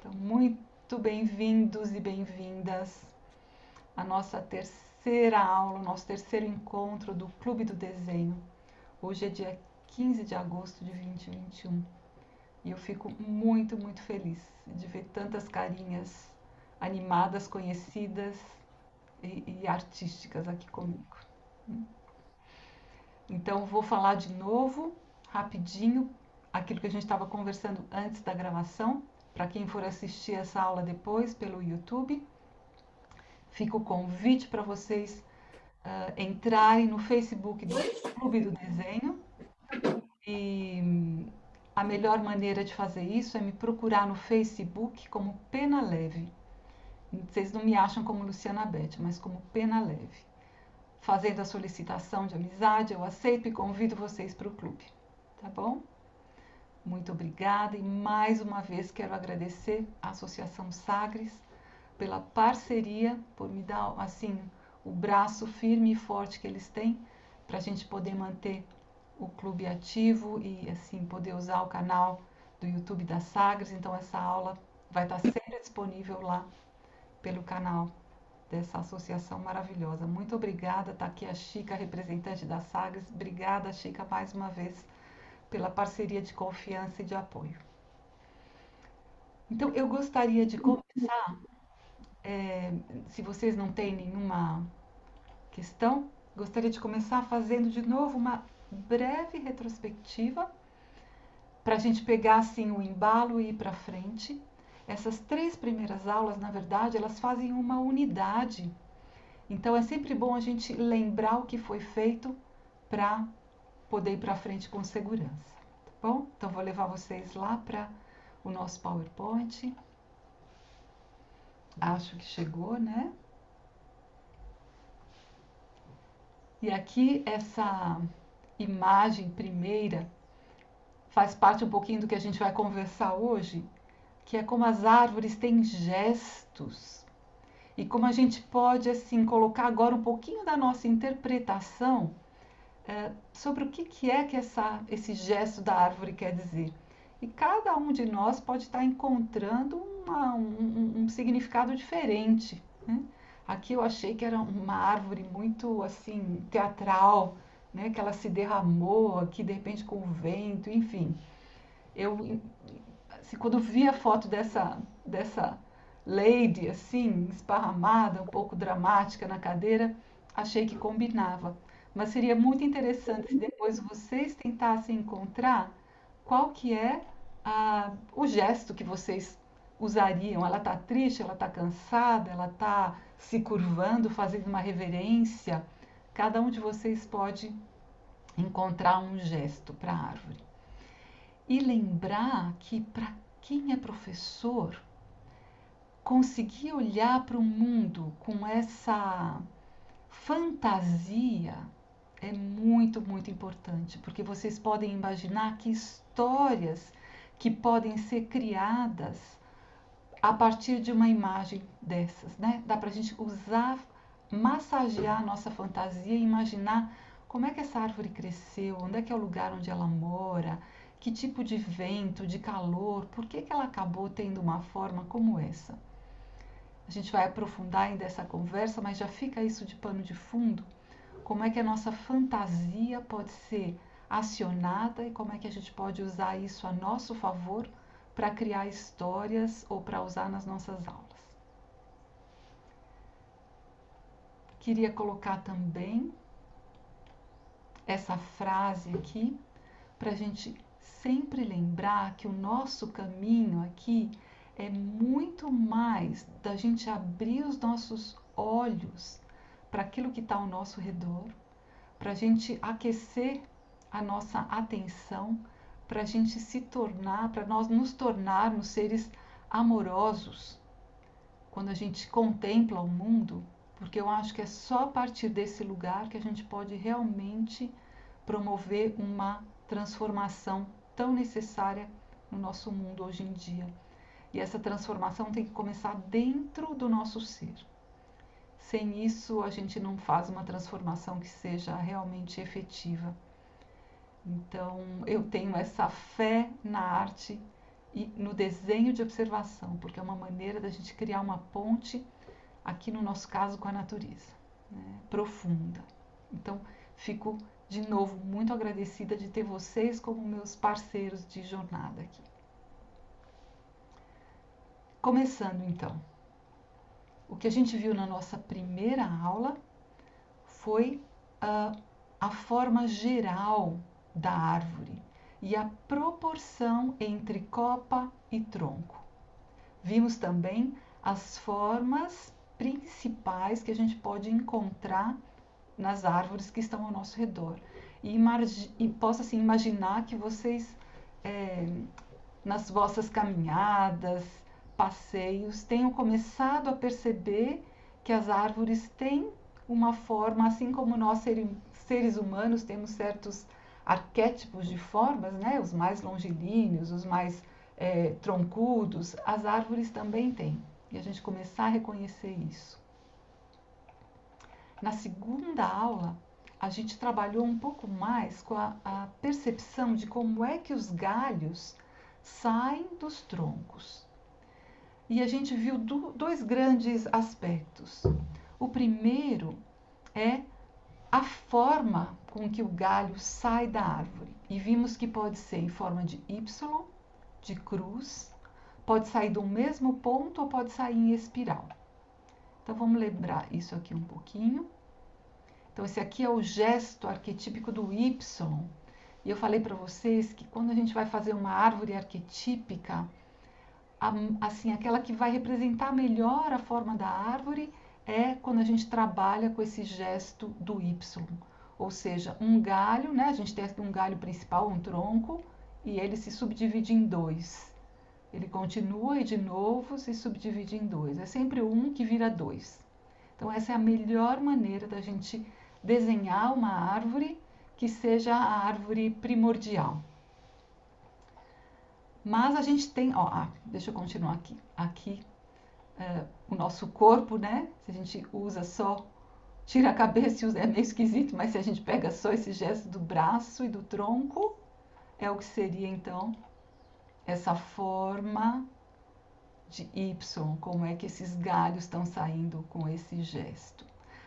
Então, muito bem-vindos e bem-vindas à nossa terceira aula, nosso terceiro encontro do Clube do Desenho. Hoje é dia 15 de agosto de 2021 e eu fico muito, muito feliz de ver tantas carinhas animadas, conhecidas e artísticas aqui comigo. Então, vou falar de novo, rapidinho, aquilo que a gente estava conversando antes da gravação. Para quem for assistir essa aula depois pelo YouTube, fica o convite para vocês entrarem no Facebook do Clube do Desenho. E a melhor maneira de fazer isso é me procurar no Facebook como Pena Leve. Vocês não me acham como Luciana Beth, mas como Pena Leve. Fazendo a solicitação de amizade, eu aceito e convido vocês para o clube, tá bom? Muito obrigada e mais uma vez quero agradecer à Associação Sagres pela parceria, por me dar assim o braço firme e forte que eles têm para a gente poder manter o clube ativo e assim poder usar o canal do YouTube da Sagres. Então essa aula vai estar sempre disponível lá pelo canal dessa associação maravilhosa. Muito obrigada, está aqui a Chica, representante da Sagres. Obrigada, Chica, mais uma vez pela parceria de confiança e de apoio. Então, eu gostaria de começar, se vocês não têm nenhuma questão, gostaria de começar fazendo de novo uma breve retrospectiva para a gente pegar assim o embalo e ir para frente. Essas três primeiras aulas, na verdade, elas fazem uma unidade. Então, é sempre bom a gente lembrar o que foi feito para poder ir para frente com segurança, tá bom? Então, vou levar vocês lá para o nosso PowerPoint. Acho que chegou, né? E aqui essa imagem primeira faz parte um pouquinho do que a gente vai conversar hoje, que é como as árvores têm gestos e como a gente pode assim colocar agora um pouquinho da nossa interpretação sobre o que é que esse gesto da árvore quer dizer. E cada um de nós pode estar encontrando um significado diferente, né? Aqui eu achei que era uma árvore muito assim teatral, né? Que ela se derramou aqui de repente com o vento, enfim. Eu assim, quando vi a foto dessa lady assim esparramada, um pouco dramática na cadeira, achei que combinava. Mas seria muito interessante se depois vocês tentassem encontrar qual que é o gesto que vocês usariam. Ela está triste, ela está cansada, ela está se curvando, fazendo uma reverência. Cada um de vocês pode encontrar um gesto para a árvore. E lembrar que para quem é professor, conseguir olhar para o mundo com essa fantasia é muito, muito importante, porque vocês podem imaginar que histórias que podem ser criadas a partir de uma imagem dessas, né? Dá para a gente usar, massagear a nossa fantasia e imaginar como é que essa árvore cresceu, onde é que é o lugar onde ela mora, que tipo de vento, de calor, por que ela acabou tendo uma forma como essa. A gente vai aprofundar ainda essa conversa, mas já fica isso de pano de fundo. Como é que a nossa fantasia pode ser acionada e como é que a gente pode usar isso a nosso favor para criar histórias ou para usar nas nossas aulas. Queria colocar também essa frase aqui para a gente sempre lembrar que o nosso caminho aqui é muito mais da gente abrir os nossos olhos para aquilo que está ao nosso redor, para a gente aquecer a nossa atenção, para a gente se tornar, para nós nos tornarmos seres amorosos quando a gente contempla o mundo, porque eu acho que é só a partir desse lugar que a gente pode realmente promover uma transformação tão necessária no nosso mundo hoje em dia. E essa transformação tem que começar dentro do nosso ser. Sem isso, a gente não faz uma transformação que seja realmente efetiva. Então, eu tenho essa fé na arte e no desenho de observação, porque é uma maneira da gente criar uma ponte, aqui no nosso caso, com a natureza, né, profunda. Então, fico de novo muito agradecida de ter vocês como meus parceiros de jornada aqui. Começando então, o que a gente viu na nossa primeira aula foi a forma geral da árvore e a proporção entre copa e tronco. Vimos também as formas principais que a gente pode encontrar nas árvores que estão ao nosso redor. E posso assim, imaginar que vocês, nas vossas caminhadas, passeios, tenham começado a perceber que as árvores têm uma forma, assim como nós seres humanos temos certos arquétipos de formas, né? Os mais longilíneos, os mais troncudos, as árvores também têm. E a gente começar a reconhecer isso. Na segunda aula, a gente trabalhou um pouco mais com a percepção de como é que os galhos saem dos troncos. E a gente viu dois grandes aspectos. O primeiro é a forma com que o galho sai da árvore. E vimos que pode ser em forma de Y, de cruz, pode sair do mesmo ponto ou pode sair em espiral. Então vamos lembrar isso aqui um pouquinho. Então esse aqui é o gesto arquetípico do Y. E eu falei para vocês que quando a gente vai fazer uma árvore arquetípica, assim, aquela que vai representar melhor a forma da árvore é quando a gente trabalha com esse gesto do Y. Ou seja, um galho, né? A gente tem aqui um galho principal, um tronco, e ele se subdivide em dois. Ele continua e de novo se subdivide em dois. É sempre um que vira dois. Então essa é a melhor maneira da gente desenhar uma árvore que seja a árvore primordial. Mas a gente tem, deixa eu continuar aqui. Aqui, o nosso corpo, né? Se a gente usa só, tira a cabeça e usa, é meio esquisito, mas se a gente pega só esse gesto do braço e do tronco, é o que seria então essa forma de Y, como é que esses galhos estão saindo com esse gesto.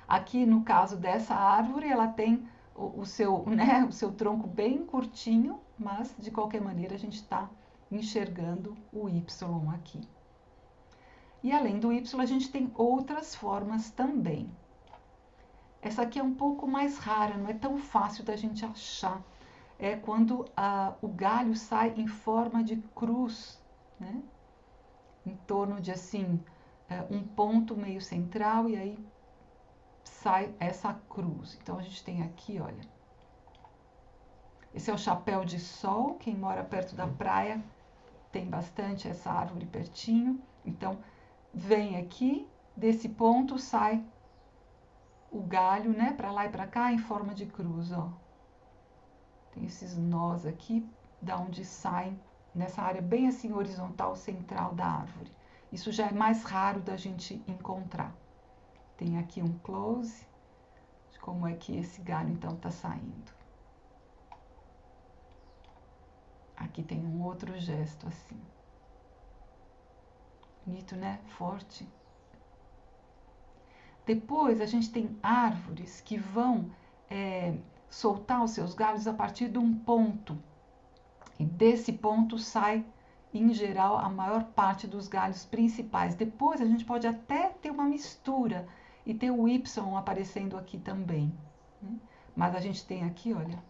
Aqui no caso dessa árvore, ela tem o seu tronco bem curtinho, mas de qualquer maneira a gente está enxergando o Y aqui. E além do Y, a gente tem outras formas também. Essa aqui é um pouco mais rara, não é tão fácil da gente achar. É quando o galho sai em forma de cruz, né? Em torno de assim, um ponto meio central e aí sai essa cruz. Então a gente tem aqui, olha. Esse é o chapéu de sol, quem mora perto da praia tem bastante essa árvore pertinho. Então, vem aqui, desse ponto sai o galho, né, para lá e para cá em forma de cruz, ó. Tem esses nós aqui, da onde saem, nessa área bem assim horizontal central da árvore. Isso já é mais raro da gente encontrar. Tem aqui um close de como é que esse galho então está saindo. Aqui tem um outro gesto assim. Bonito, né? Forte. Depois a gente tem árvores que vão soltar os seus galhos a partir de um ponto. E desse ponto sai, em geral, a maior parte dos galhos principais. Depois a gente pode até ter uma mistura e ter o Y aparecendo aqui também. Mas a gente tem aqui, olha,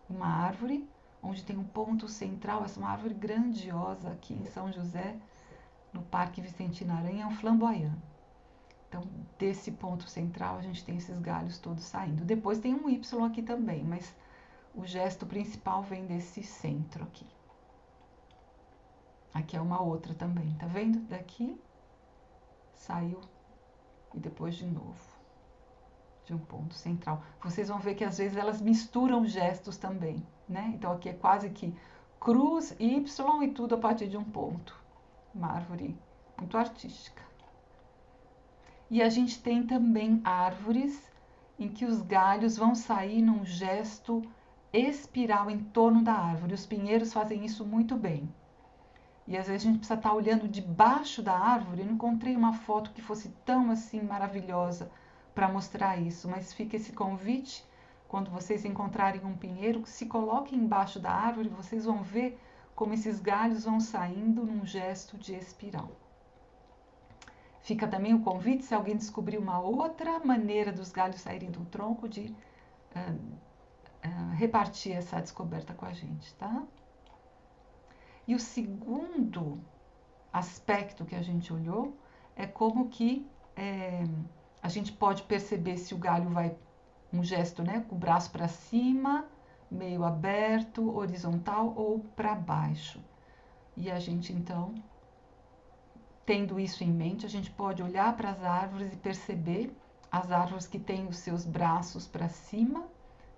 uma árvore onde tem um ponto central. Essa é uma árvore grandiosa aqui em São José, no Parque Vicentina Aranha, é um flamboyant. Então, desse ponto central, a gente tem esses galhos todos saindo. Depois tem um Y aqui também, mas o gesto principal vem desse centro aqui. Aqui é uma outra também, tá vendo? Daqui, saiu e depois de novo, de um ponto central. Vocês vão ver que às vezes elas misturam gestos também, né? Então aqui é quase que cruz, Y e tudo a partir de um ponto. Uma árvore muito artística. E a gente tem também árvores em que os galhos vão sair num gesto espiral em torno da árvore. Os pinheiros fazem isso muito bem. E às vezes a gente precisa estar olhando debaixo da árvore. Eu não encontrei uma foto que fosse tão assim maravilhosa para mostrar isso, mas fica esse convite, quando vocês encontrarem um pinheiro, se coloquem embaixo da árvore, vocês vão ver como esses galhos vão saindo num gesto de espiral. Fica também o convite, se alguém descobrir uma outra maneira dos galhos saírem do tronco, de repartir essa descoberta com a gente, tá? E o segundo aspecto que a gente olhou é como que a gente pode perceber se o galho vai um gesto, né, com o braço para cima, meio aberto, horizontal ou para baixo. E a gente então, tendo isso em mente, a gente pode olhar para as árvores e perceber as árvores que têm os seus braços para cima,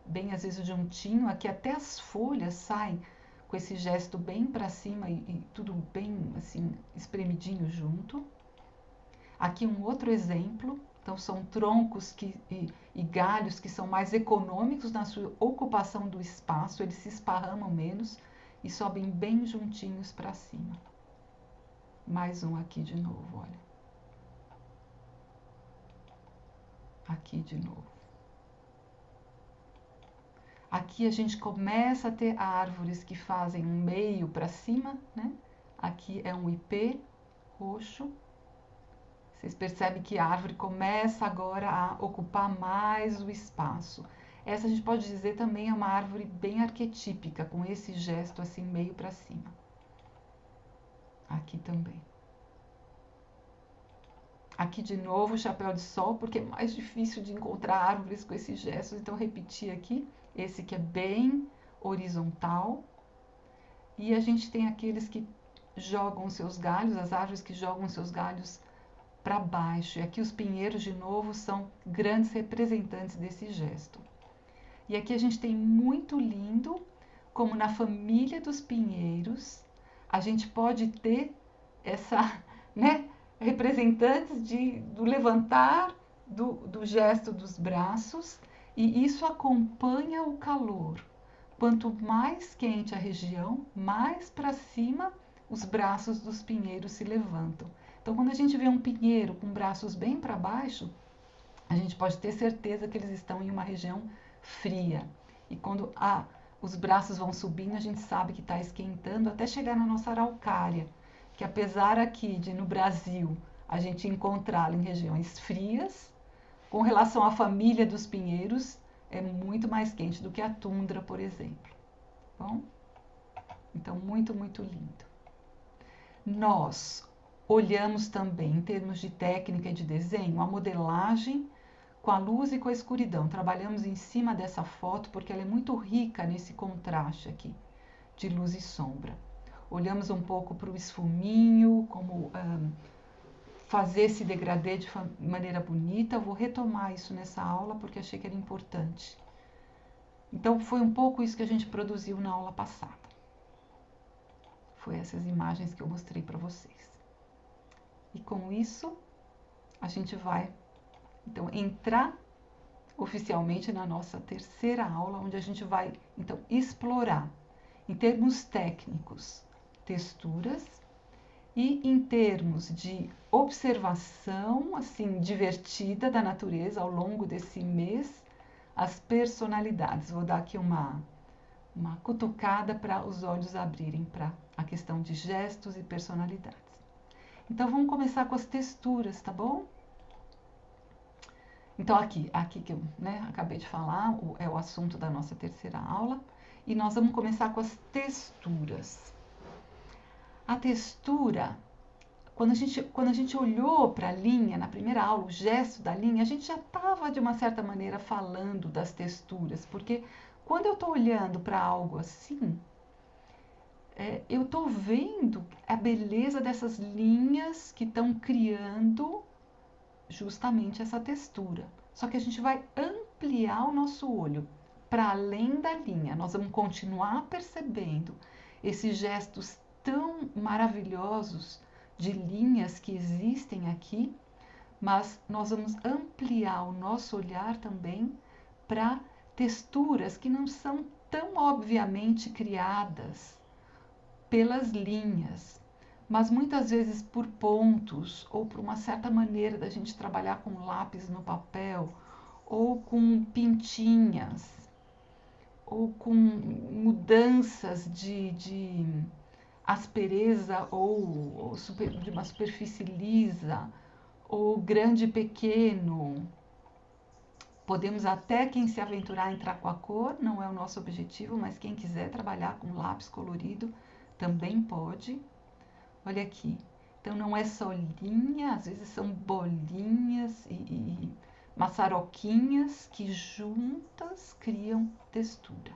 bem às vezes juntinho, aqui até as folhas saem com esse gesto bem para cima e tudo bem assim espremidinho junto. Aqui um outro exemplo, então são troncos e galhos que são mais econômicos na sua ocupação do espaço, eles se esparramam menos e sobem bem juntinhos para cima. Mais um aqui de novo, olha. Aqui de novo. Aqui a gente começa a ter árvores que fazem um meio para cima, né? Aqui é um ipê roxo. Vocês percebem que a árvore começa agora a ocupar mais o espaço. Essa a gente pode dizer também é uma árvore bem arquetípica, com esse gesto assim meio para cima. Aqui também. Aqui de novo o chapéu de sol, porque é mais difícil de encontrar árvores com esses gestos, então repetir aqui. Esse que é bem horizontal. E a gente tem aqueles que jogam seus galhos, as árvores que jogam seus galhos para baixo. E aqui os pinheiros, de novo, são grandes representantes desse gesto. E aqui a gente tem muito lindo, como na família dos pinheiros, a gente pode ter essa, né, representantes do levantar do gesto dos braços, e isso acompanha o calor. Quanto mais quente a região, mais para cima os braços dos pinheiros se levantam. Então, quando a gente vê um pinheiro com braços bem para baixo, a gente pode ter certeza que eles estão em uma região fria. E quando os braços vão subindo, a gente sabe que está esquentando até chegar na nossa araucária, que apesar aqui de no Brasil a gente encontrá-la em regiões frias, com relação à família dos pinheiros, é muito mais quente do que a tundra, por exemplo. Bom? Então, muito, muito lindo. Nós olhamos também, em termos de técnica e de desenho, a modelagem com a luz e com a escuridão. Trabalhamos em cima dessa foto porque ela é muito rica nesse contraste aqui, de luz e sombra. Olhamos um pouco para o esfuminho, como fazer esse degradê de maneira bonita. Eu vou retomar isso nessa aula porque achei que era importante. Então, foi um pouco isso que a gente produziu na aula passada. Foi essas imagens que eu mostrei para vocês. E com isso, a gente vai, então, entrar oficialmente na nossa terceira aula, onde a gente vai, então, explorar, em termos técnicos, texturas, e em termos de observação, assim, divertida da natureza ao longo desse mês, as personalidades. Vou dar aqui uma cutucada para os olhos abrirem para a questão de gestos e personalidades. Então, vamos começar com as texturas, tá bom? Então, aqui que eu acabei de falar, é o assunto da nossa terceira aula. E nós vamos começar com as texturas. A textura, quando a gente olhou para a linha, na primeira aula, o gesto da linha, a gente já estava, de uma certa maneira, falando das texturas. Porque quando eu estou olhando para algo assim, eu estou vendo a beleza dessas linhas que estão criando justamente essa textura. Só que a gente vai ampliar o nosso olho para além da linha. Nós vamos continuar percebendo esses gestos tão maravilhosos de linhas que existem aqui, mas nós vamos ampliar o nosso olhar também para texturas que não são tão obviamente criadas pelas linhas. mas muitas vezes por pontos ou por uma certa maneira da gente trabalhar com lápis no papel ou com pintinhas ou com mudanças de aspereza ou de uma superfície lisa ou grande e pequeno. Podemos até, quem se aventurar, entrar com a cor, não é o nosso objetivo, mas quem quiser trabalhar com lápis colorido também pode. Olha aqui. Então não é só linha, às vezes são bolinhas e maçaroquinhas que juntas criam textura.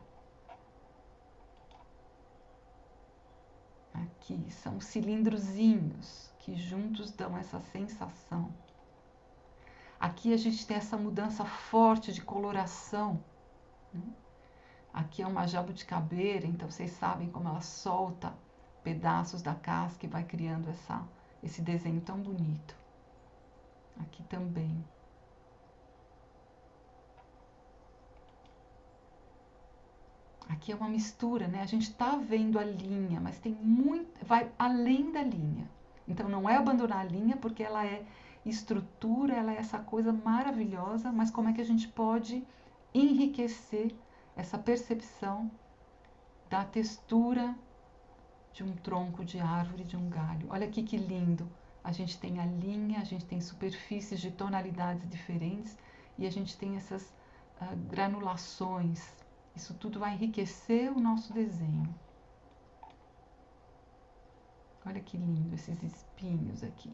Aqui são cilindrozinhos que juntos dão essa sensação. Aqui a gente tem essa mudança forte de coloração, né? Aqui é uma jabuticabeira, então vocês sabem como ela solta pedaços da casca e vai criando esse desenho tão bonito. Aqui também. Aqui é uma mistura, né? A gente está vendo a linha, mas tem muito, vai além da linha. Então não é abandonar a linha, porque ela é estrutura, ela é essa coisa maravilhosa, mas como é que a gente pode enriquecer essa percepção da textura de um tronco de árvore, de um galho. Olha aqui que lindo! A gente tem a linha, a gente tem superfícies de tonalidades diferentes e a gente tem essas granulações. Isso tudo vai enriquecer o nosso desenho. Olha que lindo esses espinhos aqui.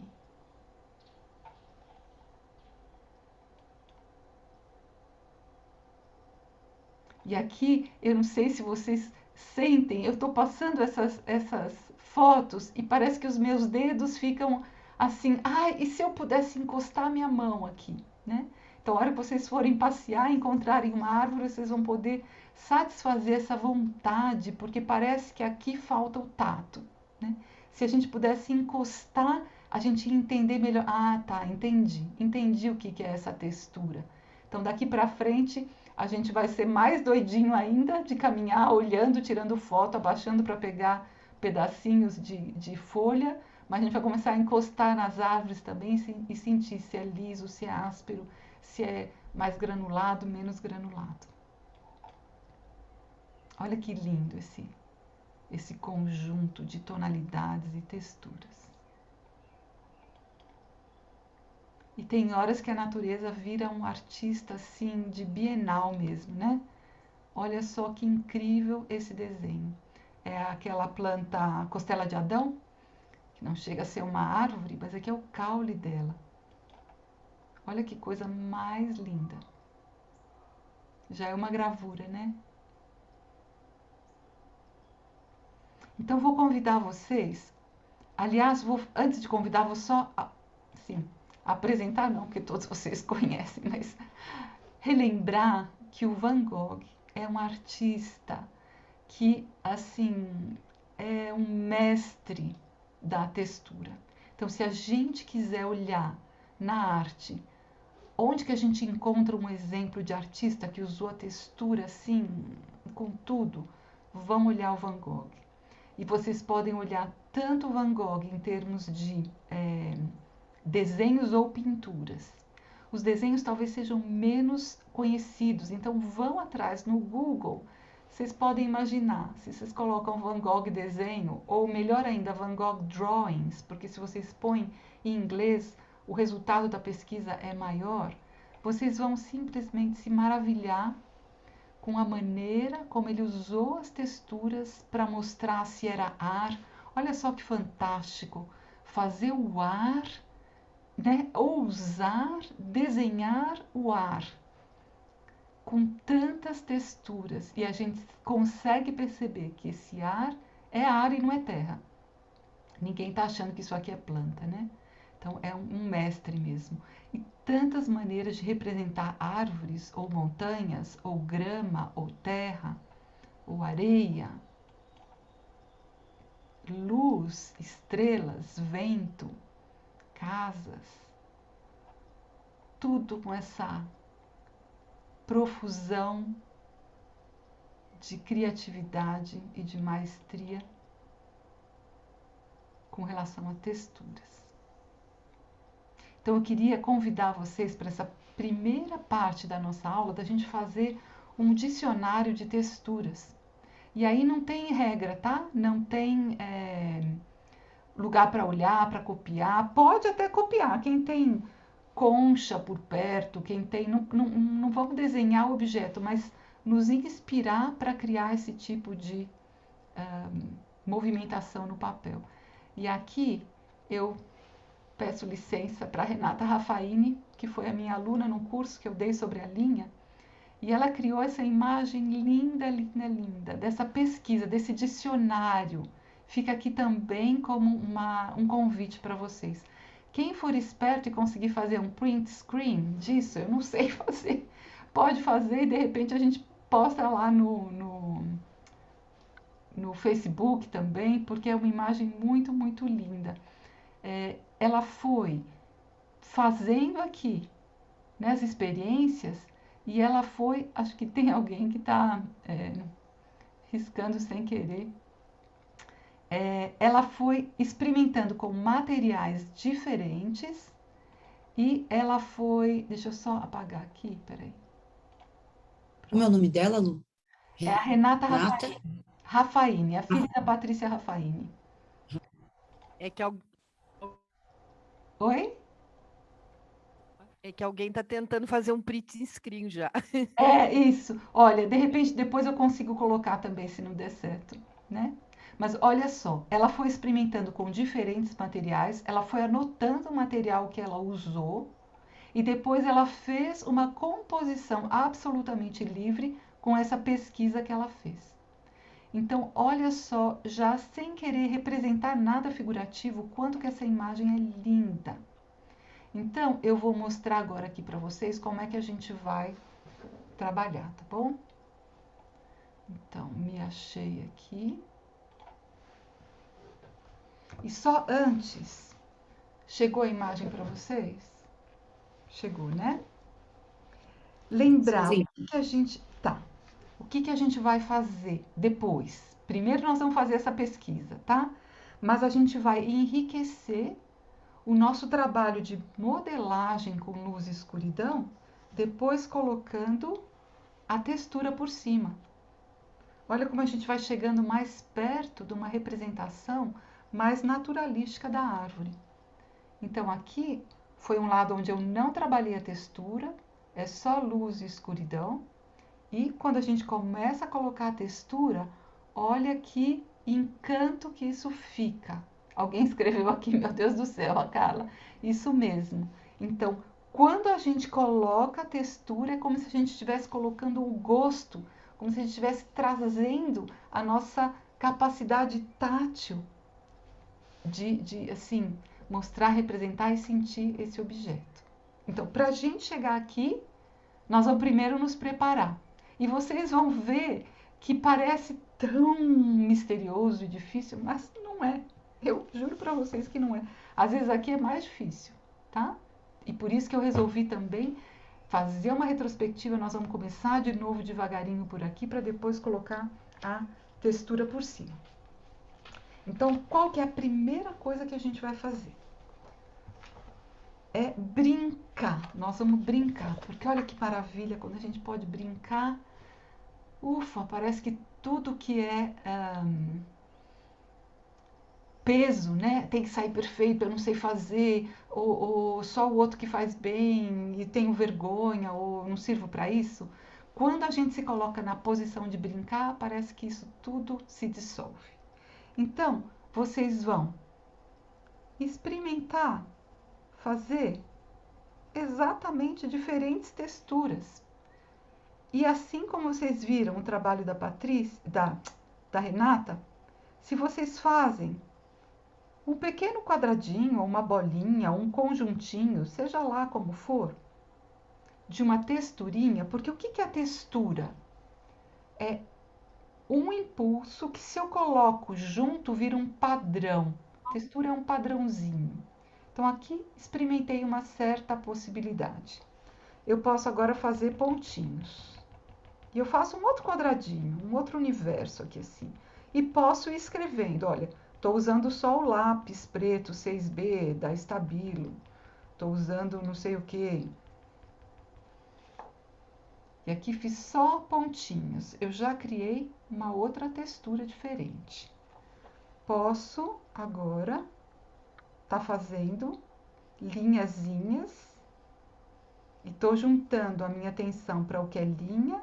E aqui, eu não sei se vocês sentem, eu estou passando essas fotos e parece que os meus dedos ficam assim, ai, e se eu pudesse encostar minha mão aqui, né? Então, a hora que vocês forem passear, encontrarem uma árvore, vocês vão poder satisfazer essa vontade, porque parece que aqui falta o tato, né? Se a gente pudesse encostar, a gente ia entender melhor. Ah, tá, entendi o que é essa textura. Então, daqui para frente, a gente vai ser mais doidinho ainda de caminhar, olhando, tirando foto, abaixando para pegar pedacinhos de folha, mas a gente vai começar a encostar nas árvores também e sentir se é liso, se é áspero, se é mais granulado, menos granulado. Olha que lindo esse conjunto de tonalidades e texturas. E tem horas que a natureza vira um artista assim de bienal mesmo, né? Olha só que incrível esse desenho. É aquela planta costela de Adão, que não chega a ser uma árvore, mas aqui é o caule dela. Olha que coisa mais linda. Já é uma gravura, né? Então vou convidar vocês. Aliás, antes de convidar, vou só, sim, apresentar não, porque todos vocês conhecem, mas relembrar que o Van Gogh é um artista que, assim, é um mestre da textura. Então, se a gente quiser olhar na arte, onde que a gente encontra um exemplo de artista que usou a textura assim, com tudo, vão olhar o Van Gogh. E vocês podem olhar tanto o Van Gogh em termos de desenhos ou pinturas. Os desenhos talvez sejam menos conhecidos, então vão atrás no Google. Vocês podem imaginar, se vocês colocam Van Gogh desenho, ou melhor ainda, Van Gogh drawings, porque se vocês põem em inglês, o resultado da pesquisa é maior, vocês vão simplesmente se maravilhar com a maneira como ele usou as texturas para mostrar se era ar. Olha só que fantástico! Fazer o ar, né? Ousar desenhar o ar com tantas texturas e a gente consegue perceber que esse ar é ar e não é terra. Ninguém está achando que isso aqui é planta, né? Então é um mestre mesmo. E tantas maneiras de representar árvores ou montanhas, ou grama, ou terra, ou areia, luz, estrelas, vento, casas, tudo com essa profusão de criatividade e de maestria, com relação a texturas. Então, eu queria convidar vocês para essa primeira parte da nossa aula, da gente fazer um dicionário de texturas. E aí não tem regra, tá? Não tem lugar para olhar, para copiar. Pode até copiar. Quem tem concha por perto, quem tem. Não vamos desenhar o objeto, mas nos inspirar para criar esse tipo de movimentação no papel. E aqui eu peço licença para Renata Raffaini, que foi a minha aluna no curso que eu dei sobre a linha, e ela criou essa imagem linda, linda, linda, dessa pesquisa, desse dicionário. Fica aqui também como um convite para vocês. Quem for esperto e conseguir fazer um print screen disso, eu não sei fazer, pode fazer e de repente a gente posta lá no Facebook também, porque é uma imagem muito, muito linda. Ela foi fazendo aqui, né, as experiências, e ela foi, acho que tem alguém que está riscando sem querer, ela foi experimentando com materiais diferentes e ela foi, deixa eu só apagar aqui, peraí. Como é o nome dela, Lu? É a Renata Renata? Raffaini, a filha Ah, da Patrícia Raffaini. É que, Oi? é que alguém está tentando fazer um print screen já. É isso. Olha, de repente depois eu consigo colocar também se não der certo, né? Mas olha só, ela foi experimentando com diferentes materiais, ela foi anotando o material que ela usou e depois ela fez uma composição absolutamente livre com essa pesquisa que ela fez. Então, olha só, já sem querer representar nada figurativo, quanto que essa imagem é linda. Então, eu vou mostrar agora aqui para vocês como é que a gente vai trabalhar, tá bom? Então, me achei aqui. E só antes, chegou a imagem para vocês? Chegou, né? Lembrar sim. o que a gente vai fazer depois? Primeiro nós vamos fazer essa pesquisa, tá? Mas a gente vai enriquecer o nosso trabalho de modelagem com luz e escuridão, depois colocando a textura por cima. Olha como a gente vai chegando mais perto de uma representação mais naturalística da árvore. Então aqui foi um lado onde eu não trabalhei a textura, é só luz e escuridão. E quando a gente começa a colocar a textura, olha que encanto que isso fica. Alguém escreveu aqui, meu Deus do céu, a Carla. Isso mesmo. Então, quando a gente coloca a textura, é como se a gente estivesse colocando o gosto, como se a gente estivesse trazendo a nossa capacidade tátil de assim, mostrar, representar e sentir esse objeto. Então, para a gente chegar aqui, nós vamos primeiro nos preparar. E vocês vão ver que parece tão misterioso e difícil, mas não é. Eu juro para vocês que não é. Às vezes aqui é mais difícil, tá? E por isso que eu resolvi também fazer uma retrospectiva. Nós vamos começar de novo devagarinho por aqui para depois colocar a textura por cima. Então, qual que é a primeira coisa que a gente vai fazer? É brincar. Nós vamos brincar, porque olha que maravilha quando a gente pode brincar. Ufa, parece que tudo que é peso, né? Tem que sair perfeito, eu não sei fazer, ou só o outro que faz bem e tenho vergonha, ou não sirvo para isso. Quando a gente se coloca na posição de brincar, parece que isso tudo se dissolve. Então, vocês vão experimentar fazer exatamente diferentes texturas. E assim como vocês viram o trabalho da Patrícia, da Renata, se vocês fazem um pequeno quadradinho, ou uma bolinha, ou um conjuntinho, seja lá como for, de uma texturinha, porque o que é a textura? É um impulso que, se eu coloco junto, vira um padrão. Textura é um padrãozinho. Então, aqui experimentei uma certa possibilidade. Eu posso agora fazer pontinhos. E eu faço um outro quadradinho, um outro universo aqui assim. E posso ir escrevendo, olha, Estou usando só o lápis preto 6B da Stabilo. Estou usando não sei o que. E aqui fiz só pontinhos. Eu já criei uma outra textura diferente. Posso agora estar fazendo linhazinhas e estou juntando a minha atenção para o que é linha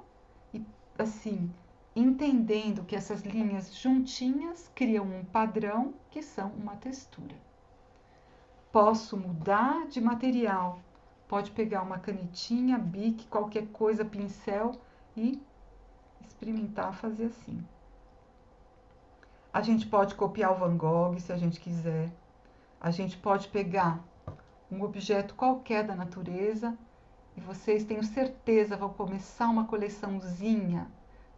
e assim, entendendo que essas linhas juntinhas criam um padrão que são uma textura. Posso mudar de material. Pode pegar uma canetinha, bic, qualquer coisa, pincel e experimentar fazer assim. A gente pode copiar o Van Gogh se a gente quiser. A gente pode pegar um objeto qualquer da natureza e vocês, tenho certeza, vão começar uma coleçãozinha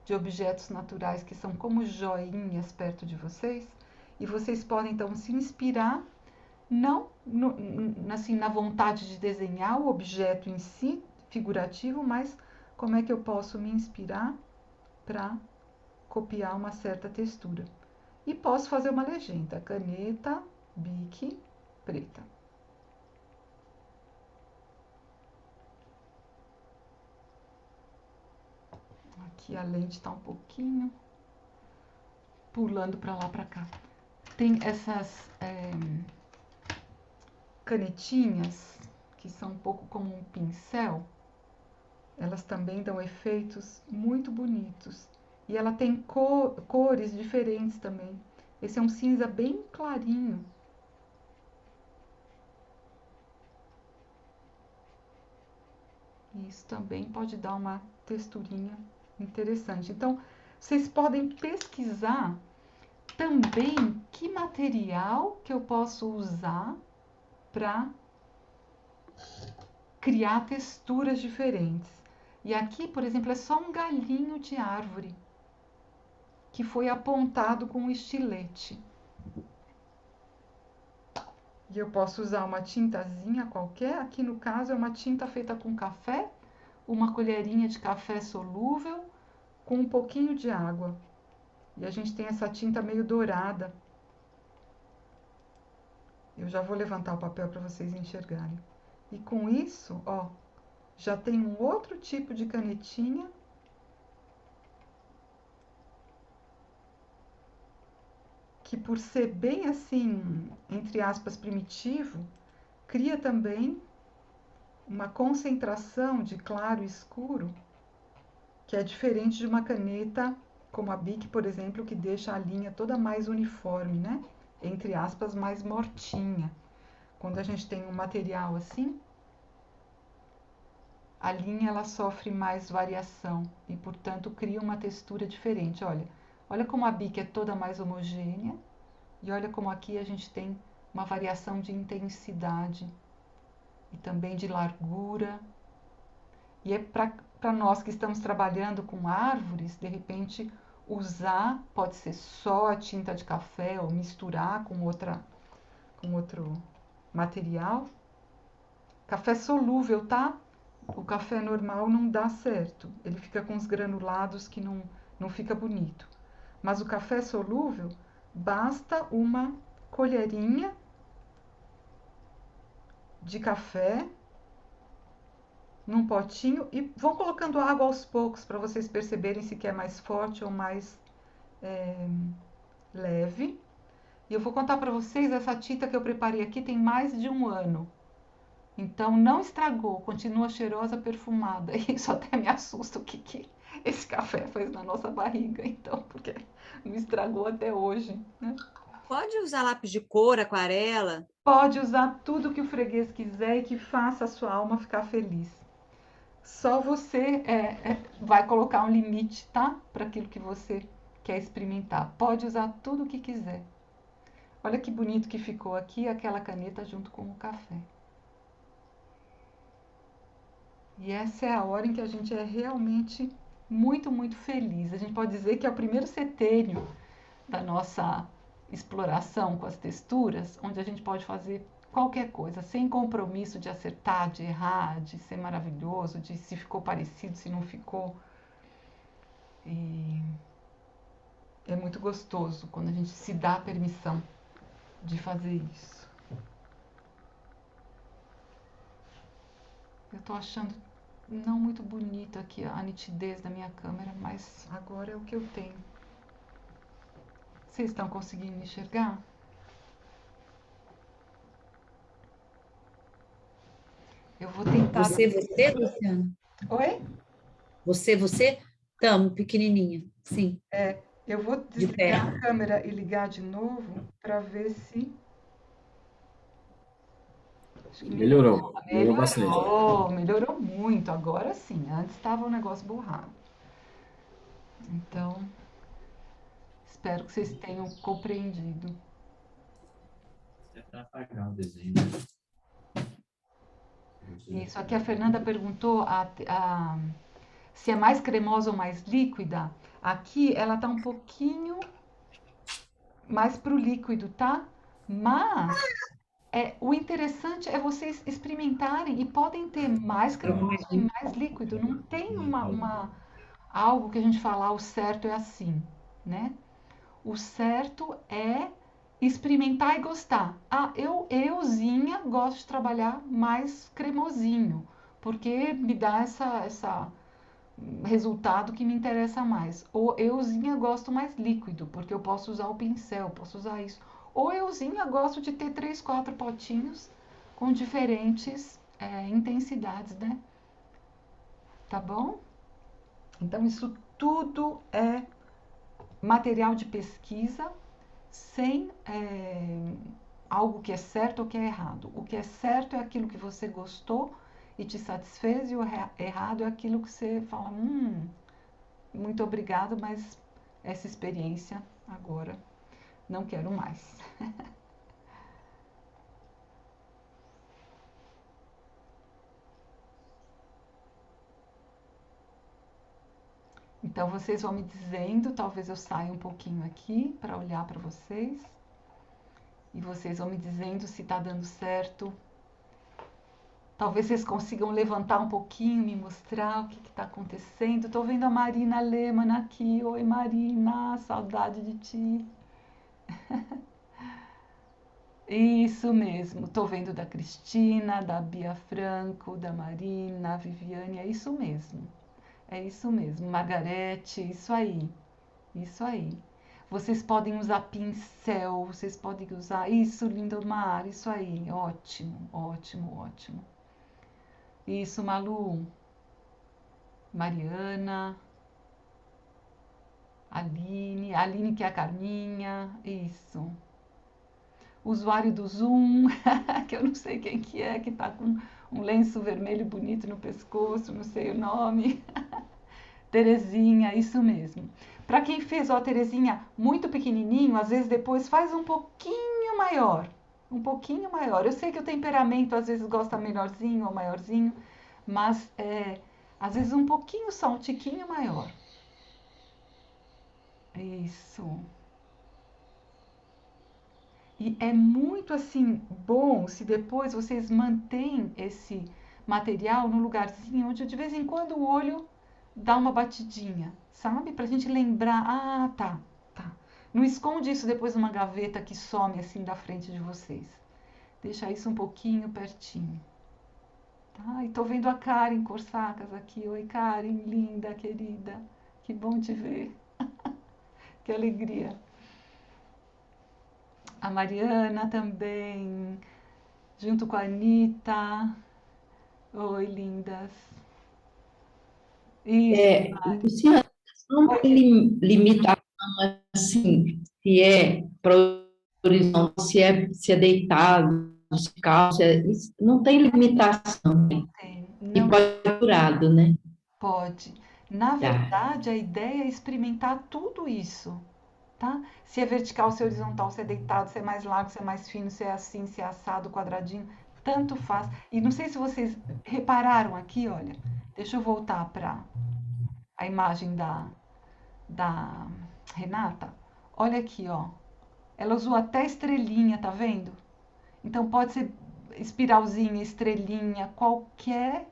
de objetos naturais que são como joinhas perto de vocês. E vocês podem então se inspirar, não assim, na vontade de desenhar o objeto em si, figurativo, mas como é que eu posso me inspirar para copiar uma certa textura. E posso fazer uma legenda, caneta, bic, preta. Aqui a lente está um pouquinho pulando para lá, para cá. Tem essas canetinhas que são um pouco como um pincel. Elas também dão efeitos muito bonitos. E ela tem cores diferentes também. Esse é um cinza bem clarinho. E isso também pode dar uma texturinha interessante. Então, vocês podem pesquisar também que material que eu posso usar para criar texturas diferentes. E aqui, por exemplo, é só um galhinho de árvore que foi apontado com um estilete. E eu posso usar uma tintazinha qualquer. Aqui no caso é uma tinta feita com café, uma colherinha de café solúvel com um pouquinho de água. E a gente tem essa tinta meio dourada. Eu já vou levantar o papel para vocês enxergarem. E com isso, ó, já tem um outro tipo de canetinha que, por ser bem assim, entre aspas, primitivo, cria também uma concentração de claro e escuro que é diferente de uma caneta como a Bic, por exemplo, que deixa a linha toda mais uniforme, né? Entre aspas, mais mortinha. Quando a gente tem um material assim, a linha ela sofre mais variação e, portanto, cria uma textura diferente. Olha como a Bic é toda mais homogênea e olha como aqui a gente tem uma variação de intensidade e também de largura. E é para nós que estamos trabalhando com árvores, de repente usar, pode ser só a tinta de café ou misturar com outro material. Café solúvel, tá? O café normal não dá certo. Ele fica com os granulados que não fica bonito. Mas o café solúvel, basta uma colherinha de café num potinho e vão colocando água aos poucos para vocês perceberem se quer mais forte ou mais leve. E eu vou contar para vocês, essa tinta que eu preparei aqui tem mais de 1 ano. Então não estragou, continua cheirosa, perfumada. Isso até me assusta o que esse café fez na nossa barriga, então, porque não estragou até hoje, né? Pode usar lápis de cor, aquarela? Pode usar tudo que o freguês quiser e que faça a sua alma ficar feliz. Só você vai colocar um limite, tá? Para aquilo que você quer experimentar. Pode usar tudo o que quiser. Olha que bonito que ficou aqui aquela caneta junto com o café. E essa é a hora em que a gente é realmente muito, muito feliz. A gente pode dizer que é o primeiro setênio da nossa exploração com as texturas, onde a gente pode fazer qualquer coisa, sem compromisso de acertar, de errar, de ser maravilhoso, de se ficou parecido, se não ficou. E É muito gostoso quando a gente se dá a permissão de fazer isso. Eu tô achando não muito bonito aqui a nitidez da minha câmera, mas agora é o que eu tenho. Vocês estão conseguindo enxergar? Eu vou tentar. Você, Luciana? Oi? Você? Tamo, pequenininha. Sim, Eu vou de desligar a pé. câmera e ligar de novo para ver se. Acho que melhorou. Melhorou, melhorou bastante. Melhorou muito. Agora sim. Antes estava um negócio borrado. Então, espero que vocês tenham compreendido. Tentar apagar o desenho. Isso. Aqui a Fernanda perguntou se é mais cremosa ou mais líquida. Aqui ela tá um pouquinho mais pro líquido, tá? Mas o interessante é vocês experimentarem e podem ter mais cremoso e mais líquido. Não tem algo que a gente fala, o certo é assim, né? O certo é experimentar e gostar. Euzinha gosto de trabalhar mais cremosinho, porque me dá essa resultado que me interessa mais. Ou euzinha gosto mais líquido, porque eu posso usar o pincel, posso usar isso. Ou euzinha gosto de ter 3, 4 potinhos com diferentes intensidades, né? Tá bom? Então, isso tudo é material de pesquisa sem algo que é certo ou que é errado. O que é certo é aquilo que você gostou e te satisfez, e o errado é aquilo que você fala, muito obrigado, mas essa experiência agora não quero mais. Então vocês vão me dizendo, talvez eu saia um pouquinho aqui para olhar para vocês. E vocês vão me dizendo se está dando certo. Talvez vocês consigam levantar um pouquinho, me mostrar o que está acontecendo. Estou vendo a Marina Lehmann aqui. Oi, Marina, saudade de ti. Isso mesmo. Estou vendo da Cristina, da Bia Franco, da Marina, Viviane. É isso mesmo. É isso mesmo. Margarete, isso aí. Isso aí. Vocês podem usar pincel, vocês podem usar isso, Lindomar, isso aí. Ótimo, ótimo, ótimo. Isso, Malu. Mariana, Aline que é a Carminha, isso. Usuário do Zoom, que eu não sei quem que é, que tá com um lenço vermelho bonito no pescoço, não sei o nome. Terezinha, isso mesmo. Para quem fez, ó, Terezinha, muito pequenininho, às vezes depois faz um pouquinho maior. Um pouquinho maior. Eu sei que o temperamento às vezes gosta melhorzinho ou maiorzinho, mas às vezes um pouquinho só, um tiquinho maior. Isso. E é muito assim bom se depois vocês mantêm esse material no lugarzinho onde de vez em quando o olho dá uma batidinha, sabe? Pra gente lembrar, tá, tá. Não esconde isso depois numa gaveta que some assim da frente de vocês. Deixa isso um pouquinho pertinho. Tá? E tô vendo a Karen Corsacas aqui. Oi, Karen, linda, querida. Que bom te ver. Que alegria. A Mariana também, junto com a Anitta. Oi, lindas. Isso, Mari. Luciana, não Oi, tem limitação assim, se é para horizontal, se é deitado, se calça, não tem limitação, né? tem. E Não pode ser curado, né? pode. Na Tá. verdade, a ideia é experimentar tudo isso, tá? Se é vertical, se é horizontal, se é deitado, se é mais largo, se é mais fino, se é assim, se é assado, quadradinho, tanto faz. E não sei se vocês repararam aqui, olha. Deixa eu voltar para a imagem da Renata. Olha aqui, ó. Ela usou até estrelinha, tá vendo? Então pode ser espiralzinha, estrelinha, qualquer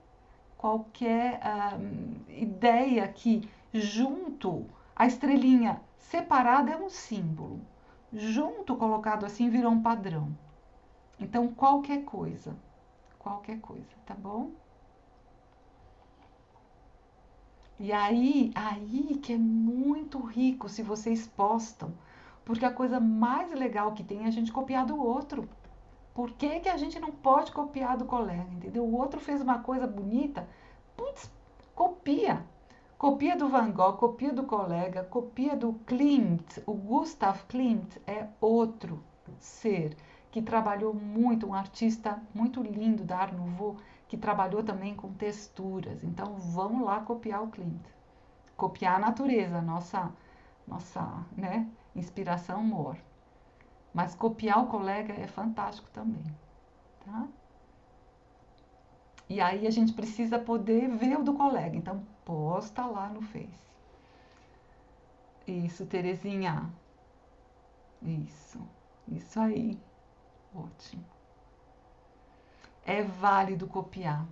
ideia que junto a estrelinha Separado é um símbolo. Junto, colocado assim, virou um padrão. Então, qualquer coisa, tá bom? E aí que é muito rico se vocês postam, porque a coisa mais legal que tem é a gente copiar do outro. Por que que a gente não pode copiar do colega, entendeu? O outro fez uma coisa bonita, putz, copia. Copia do Van Gogh, copia do colega, copia do Klimt. O Gustav Klimt é outro ser que trabalhou muito, um artista muito lindo da Art Nouveau, que trabalhou também com texturas. Então, vamos lá copiar o Klimt. Copiar a natureza, nossa, né, inspiração, amor. Mas copiar o colega é fantástico também, tá? E aí a gente precisa poder ver o do colega. Então, posta lá no Face. Isso, Terezinha. Isso aí. Ótimo. É válido copiar.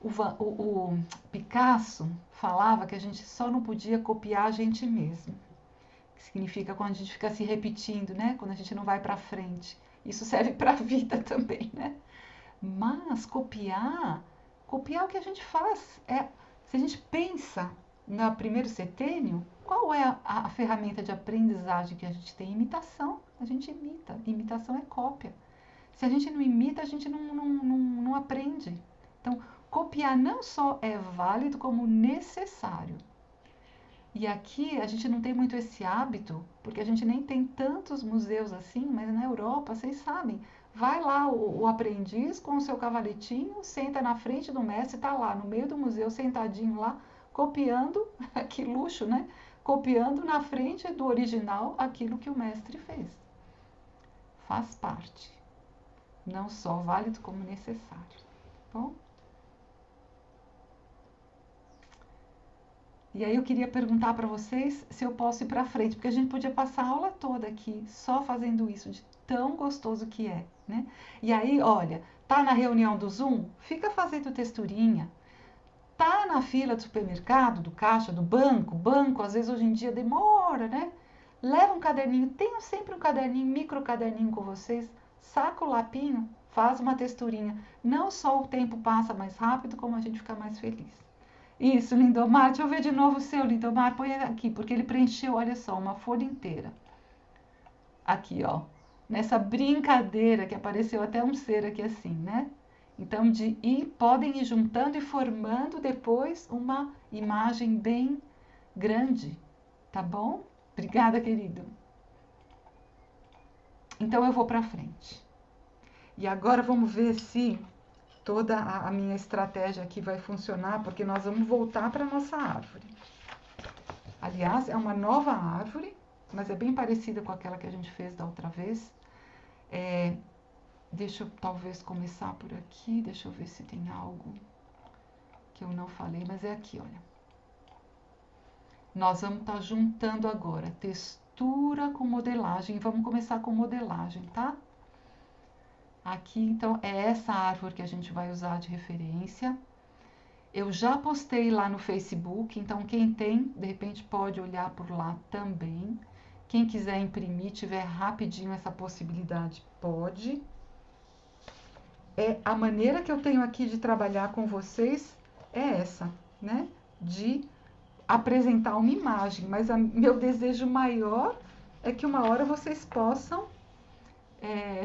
O Picasso falava que a gente só não podia copiar a gente mesmo. Que significa quando a gente fica se repetindo, né? Quando a gente não vai para frente. Isso serve para a vida também, né? Mas copiar o que a gente faz. Se a gente pensa no primeiro setênio, qual é a ferramenta de aprendizagem que a gente tem? Imitação. A gente imita. Imitação é cópia. Se a gente não imita, a gente não aprende. Então, copiar não só é válido, como necessário. E aqui a gente não tem muito esse hábito, porque a gente nem tem tantos museus assim, mas na Europa, vocês sabem, vai lá o aprendiz com o seu cavaletinho, senta na frente do mestre, está lá no meio do museu, sentadinho lá, copiando, que luxo, né? Copiando na frente do original aquilo que o mestre fez. Faz parte. Não só válido como necessário. Bom? E aí eu queria perguntar para vocês se eu posso ir para frente, porque a gente podia passar a aula toda aqui só fazendo isso, de tão gostoso que é, né? E aí, olha, tá na reunião do Zoom? Fica fazendo texturinha. Tá na fila do supermercado, do caixa, do banco, às vezes hoje em dia demora, né? Leva um caderninho, tenham sempre um caderninho, micro caderninho com vocês, saca o lapinho, faz uma texturinha. Não só o tempo passa mais rápido, como a gente fica mais feliz. Isso, Lindomar. Deixa eu ver de novo o seu, Lindomar. Põe aqui, porque ele preencheu, olha só, uma folha inteira. Aqui, ó. Nessa brincadeira que apareceu até um ser aqui assim, né? Então, podem ir juntando e formando depois uma imagem bem grande. Tá bom? Obrigada, querido. Então, eu vou para frente. E agora vamos ver se toda a minha estratégia aqui vai funcionar, porque nós vamos voltar para a nossa árvore. Aliás, é uma nova árvore, mas é bem parecida com aquela que a gente fez da outra vez. Deixa eu talvez começar por aqui, deixa eu ver se tem algo que eu não falei, mas é aqui, olha. Nós vamos estar juntando agora textura com modelagem. Vamos começar com modelagem, tá? Aqui, então, é essa árvore que a gente vai usar de referência. Eu já postei lá no Facebook, então quem tem, de repente, pode olhar por lá também. Quem quiser imprimir, tiver rapidinho essa possibilidade, pode. A maneira que eu tenho aqui de trabalhar com vocês é essa, né? De apresentar uma imagem, mas meu desejo maior é que uma hora vocês possam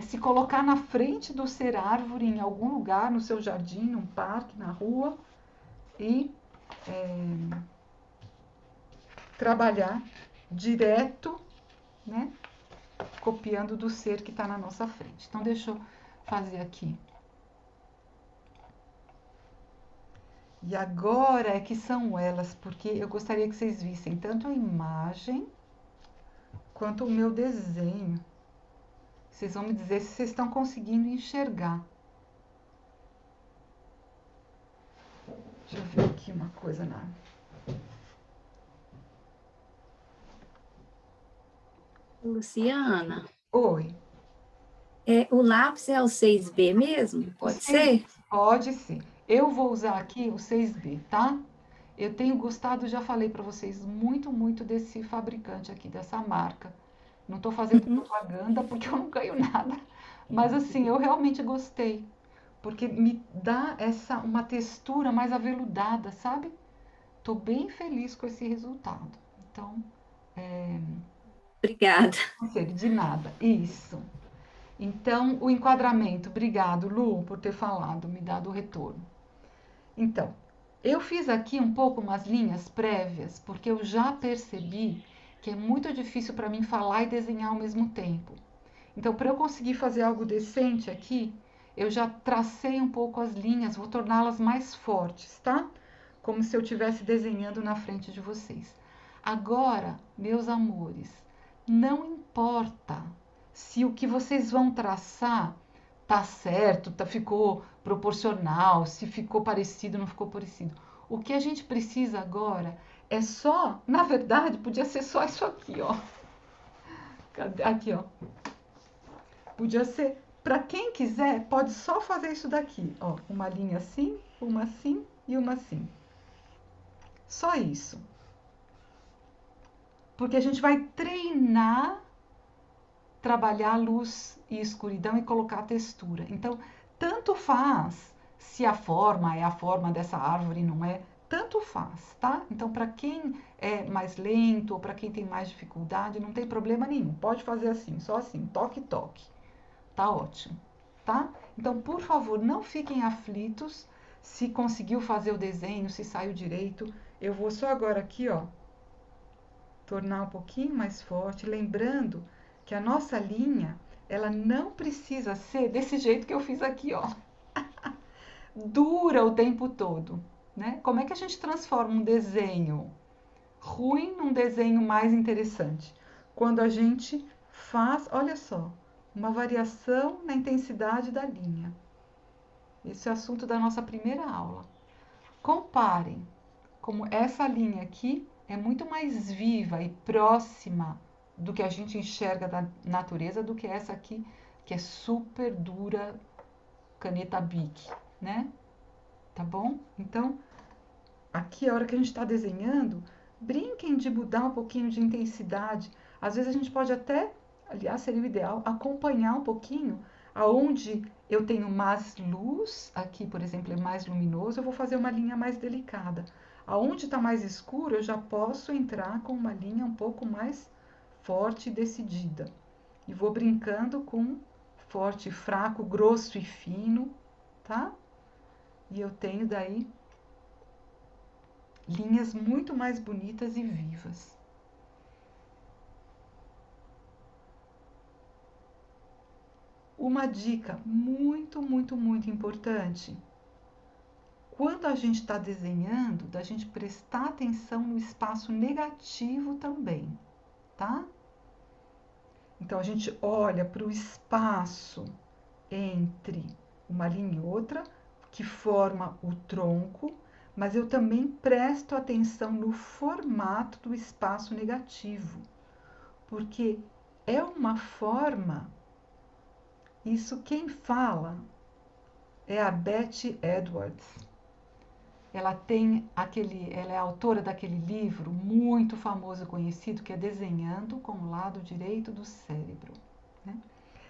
se colocar na frente do ser árvore em algum lugar, no seu jardim, num parque, na rua, e trabalhar direto, né? Copiando do ser que está na nossa frente. Então, deixa eu fazer aqui. E agora é que são elas, porque eu gostaria que vocês vissem tanto a imagem quanto o meu desenho. Vocês vão me dizer se vocês estão conseguindo enxergar. Deixa eu ver aqui uma coisa na... Luciana, Oi. o lápis é o 6B mesmo? Pode ser? Pode ser. Eu vou usar aqui o 6B, tá? Eu tenho gostado, já falei para vocês, muito, muito desse fabricante aqui, dessa marca. Não estou fazendo propaganda porque eu não ganho nada. Mas assim, eu realmente gostei. Porque me dá uma textura mais aveludada, sabe? Estou bem feliz com esse resultado. Então, Obrigada. conselho de nada. Isso. Então, o enquadramento. Obrigado, Lu, por ter falado, me dado o retorno. Então, eu fiz aqui um pouco umas linhas prévias, porque eu já percebi que é muito difícil para mim falar e desenhar ao mesmo tempo. Então, para eu conseguir fazer algo decente aqui, eu já tracei um pouco as linhas, vou torná-las mais fortes, tá? Como se eu estivesse desenhando na frente de vocês. Agora, meus amores, não importa se o que vocês vão traçar tá certo, ficou proporcional, se ficou parecido, não ficou parecido. O que a gente precisa agora é só, na verdade, podia ser só isso aqui, ó. Aqui, ó. Podia ser, para quem quiser, pode só fazer isso daqui, ó, uma linha assim e uma assim. Só isso. Porque a gente vai treinar trabalhar luz e escuridão e colocar a textura. Então, tanto faz se a forma é a forma dessa árvore, não é? Tanto faz, tá? Então, para quem é mais lento ou para quem tem mais dificuldade, não tem problema nenhum. Pode fazer assim, só assim, toque, toque. Tá ótimo, tá? Então, por favor, não fiquem aflitos se conseguiu fazer o desenho, se saiu direito. Eu vou só agora aqui, ó, tornar um pouquinho mais forte, lembrando que a nossa linha, ela não precisa ser desse jeito que eu fiz aqui, ó. Dura o tempo todo, né? Como é que a gente transforma um desenho ruim num desenho mais interessante? Quando a gente faz, olha só, uma variação na intensidade da linha. Esse é o assunto da nossa primeira aula. Comparem como essa linha aqui é muito mais viva e próxima do que a gente enxerga da natureza do que essa aqui, que é super dura, caneta Bic, né? Tá bom? Então, aqui a hora que a gente está desenhando, brinquem de mudar um pouquinho de intensidade. Às vezes a gente pode até, aliás, seria o ideal, acompanhar um pouquinho aonde eu tenho mais luz, aqui, por exemplo, é mais luminoso, eu vou fazer uma linha mais delicada. Aonde está mais escuro, eu já posso entrar com uma linha um pouco mais forte e decidida. E vou brincando com forte e fraco, grosso e fino, tá? E eu tenho daí linhas muito mais bonitas e vivas. Uma dica muito, muito, muito importante. Quando a gente está desenhando, da gente prestar atenção no espaço negativo também, tá? Então a gente olha para o espaço entre uma linha e outra, que forma o tronco, mas eu também presto atenção no formato do espaço negativo, porque é uma forma. Isso quem fala é a Beth Edwards. Ela é autora daquele livro muito famoso e conhecido que é Desenhando com o Lado Direito do Cérebro, né?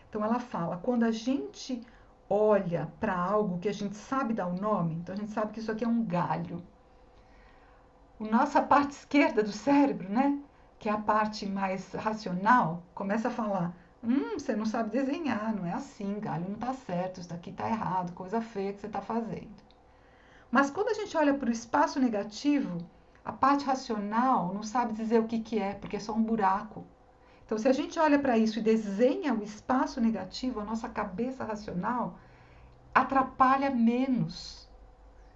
Então ela fala, quando a gente olha para algo que a gente sabe dar o nome, então a gente sabe que isso aqui é um galho. A nossa parte esquerda do cérebro, né, que é a parte mais racional, começa a falar, você não sabe desenhar, não é assim, galho não está certo, isso daqui está errado, coisa feia que você está fazendo. Mas quando a gente olha para o espaço negativo, a parte racional não sabe dizer o que, que é, porque é só um buraco. Então, se a gente olha para isso e desenha o espaço negativo, a nossa cabeça racional atrapalha menos.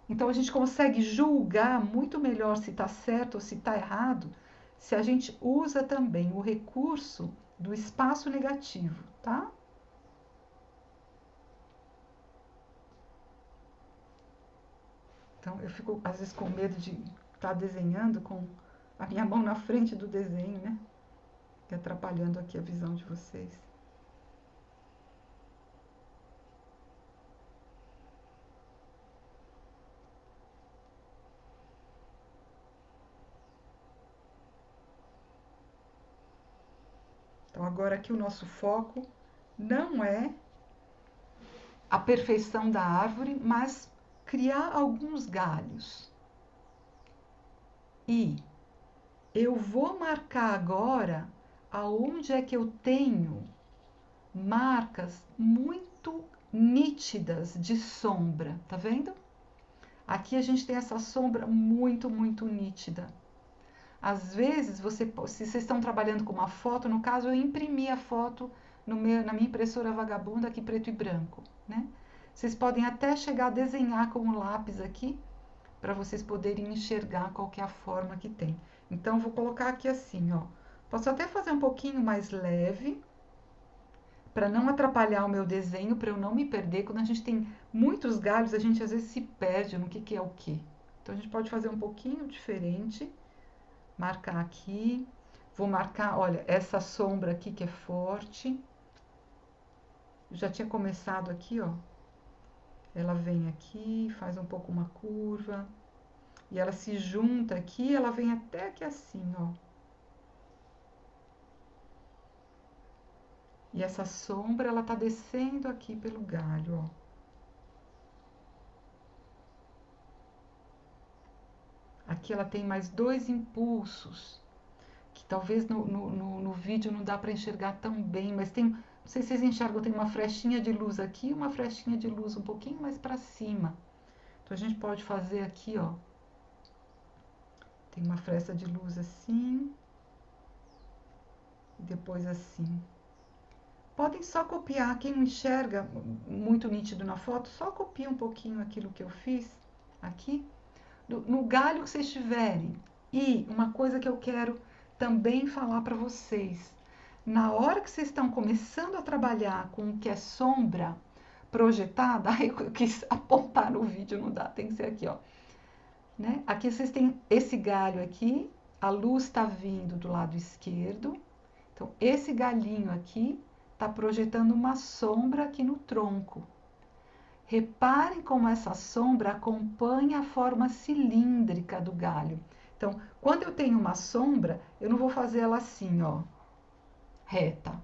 Então, a gente consegue julgar muito melhor se está certo ou se está errado, se a gente usa também o recurso do espaço negativo, tá? Então, eu fico, às vezes, com medo de estar desenhando com a minha mão na frente do desenho, né? E atrapalhando aqui a visão de vocês. agora aqui o nosso foco não é a perfeição da árvore, mas criar alguns galhos. E eu vou marcar agora aonde é que eu tenho marcas muito nítidas de sombra, tá vendo? Aqui a gente tem essa sombra muito, muito nítida. Às vezes, se vocês estão trabalhando com uma foto, no caso eu imprimi a foto na minha impressora vagabunda aqui preto e branco, né? Vocês podem até chegar a desenhar com o lápis aqui, para vocês poderem enxergar qual que é a forma que tem. Então, vou colocar aqui assim, ó. Posso até fazer um pouquinho mais leve, para não atrapalhar o meu desenho, para eu não me perder. Quando a gente tem muitos galhos, a gente às vezes se perde no que é o que. Então, a gente pode fazer um pouquinho diferente. Marcar aqui. Vou marcar, olha, essa sombra aqui que é forte. Já tinha começado aqui, ó. Ela vem aqui, faz um pouco uma curva. E ela se junta aqui, ela vem até aqui assim, ó. E essa sombra, ela tá descendo aqui pelo galho, ó. Aqui ela tem mais 2 impulsos, que talvez no vídeo não dá para enxergar tão bem, mas tem, não sei se vocês enxergam, tem uma flechinha de luz aqui e uma flechinha de luz um pouquinho mais para cima. Então a gente pode fazer aqui, ó. Tem uma flecha de luz assim, e depois assim. Podem só copiar, quem não enxerga muito nítido na foto, só copia um pouquinho aquilo que eu fiz aqui, no galho que vocês tiverem. E uma coisa que eu quero também falar para vocês, na hora que vocês estão começando a trabalhar com o que é sombra projetada, aí eu quis apontar no vídeo, não dá, tem que ser aqui, ó. Né? Aqui vocês têm esse galho aqui, a luz está vindo do lado esquerdo, então esse galhinho aqui está projetando uma sombra aqui no tronco. Reparem como essa sombra acompanha a forma cilíndrica do galho. Então, quando eu tenho uma sombra, eu não vou fazer ela assim, ó, reta.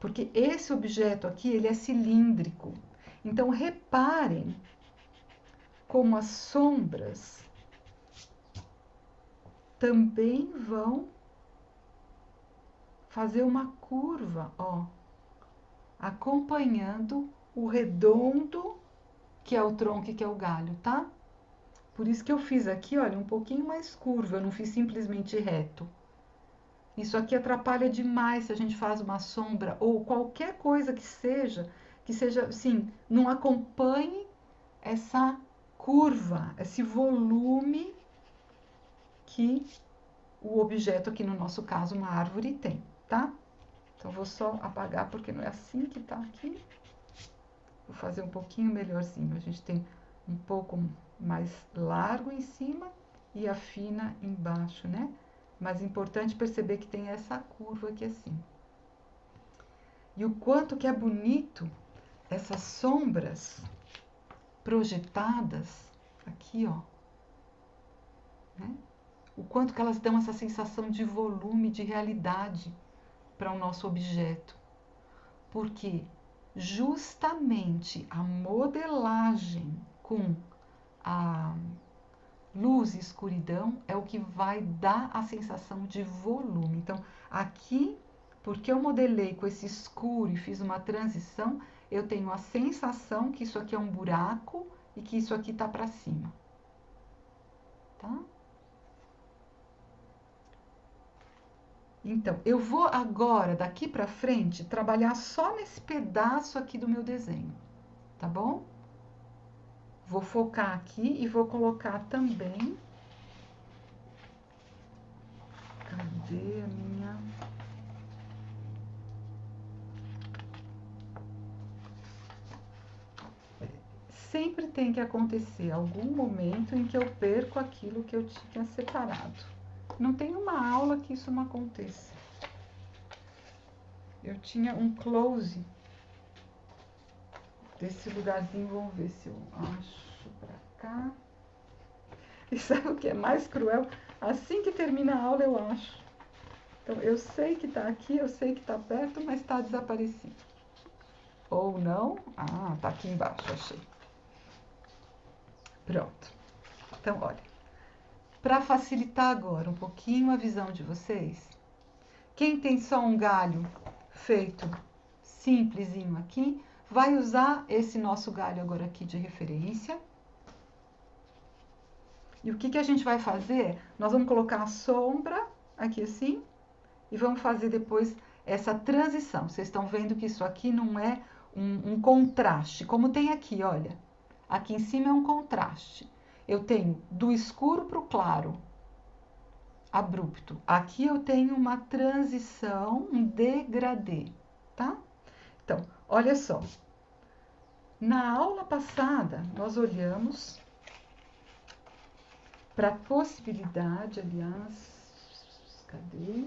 Porque esse objeto aqui, ele é cilíndrico. Então, reparem como as sombras também vão fazer uma curva, ó, acompanhando o redondo, que é o tronco e que é o galho, tá? Por isso que eu fiz aqui, olha, um pouquinho mais curva, eu não fiz simplesmente reto. Isso aqui atrapalha demais se a gente faz uma sombra ou qualquer coisa que seja, assim, não acompanhe essa curva, esse volume que o objeto aqui, no nosso caso, uma árvore tem, tá? Então, vou só apagar, porque não é assim que tá aqui. Vou fazer um pouquinho melhorzinho. A gente tem um pouco mais largo em cima e a fina embaixo, né? Mas é importante perceber que tem essa curva aqui assim. E o quanto que é bonito essas sombras projetadas aqui, ó. Né? O quanto que elas dão essa sensação de volume, de realidade para o nosso objeto. Porque justamente a modelagem com a luz e escuridão é o que vai dar a sensação de volume. Então, aqui, porque eu modelei com esse escuro e fiz uma transição, eu tenho a sensação que isso aqui é um buraco e que isso aqui está para cima. Tá? Então, eu vou agora, daqui para frente, trabalhar só nesse pedaço aqui do meu desenho, tá bom? Vou focar aqui e vou colocar também... Cadê a minha... Sempre tem que acontecer algum momento em que eu perco aquilo que eu tinha separado. Não tem uma aula que isso não aconteça. Eu tinha um close desse lugarzinho, vamos ver se eu acho pra cá. E sabe o que é mais cruel? Assim que termina a aula eu acho. Então, eu sei que está aqui, eu sei que está perto, mas está desaparecido. Ou não. Ah, está aqui embaixo, achei. Pronto. Então, olha. Para facilitar agora um pouquinho a visão de vocês, quem tem só um galho feito simplesinho aqui, vai usar esse nosso galho agora aqui de referência. E o que a gente vai fazer? Nós vamos colocar a sombra aqui assim, e vamos fazer depois essa transição. Vocês estão vendo que isso aqui não é um contraste, como tem aqui, olha. Aqui em cima é um contraste. Eu tenho do escuro para o claro, abrupto. Aqui eu tenho uma transição, um degradê, tá? Então, olha só. Na aula passada, nós olhamos para a possibilidade, aliás, cadê?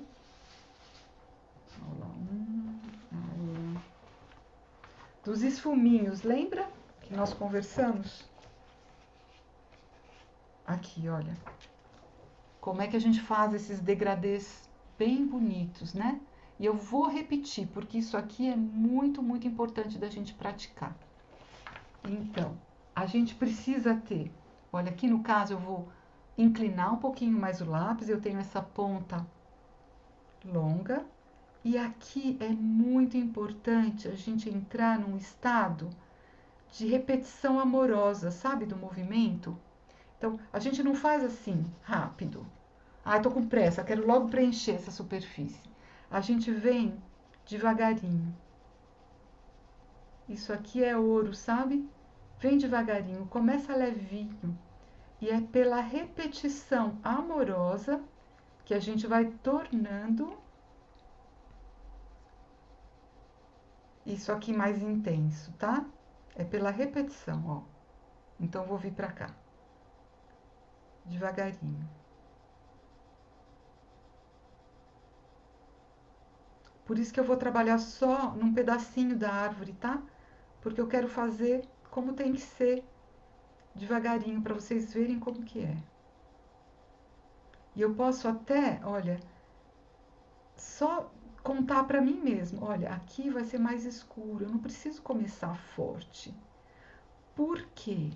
Aula 1, aula dos esfuminhos, lembra que nós conversamos? Aqui, olha. Como é que a gente faz esses degradês bem bonitos, né? E eu vou repetir, porque isso aqui é muito, muito importante da gente praticar. Então, a gente precisa ter, olha, aqui no caso eu vou inclinar um pouquinho mais o lápis, eu tenho essa ponta longa, e aqui é muito importante a gente entrar num estado de repetição amorosa, sabe, do movimento? Então, a gente não faz assim, rápido. Ah, tô com pressa, quero logo preencher essa superfície. A gente vem devagarinho. Isso aqui é ouro, sabe? Vem devagarinho, começa levinho. E é pela repetição amorosa que a gente vai tornando isso aqui mais intenso, tá? É pela repetição, ó. Então, vou vir pra cá. Devagarinho. Por isso que eu vou trabalhar só num pedacinho da árvore, tá? Porque eu quero fazer como tem que ser, devagarinho, para vocês verem como que é. E eu posso até, olha, só contar para mim mesmo. Olha, aqui vai ser mais escuro, eu não preciso começar forte. Por quê?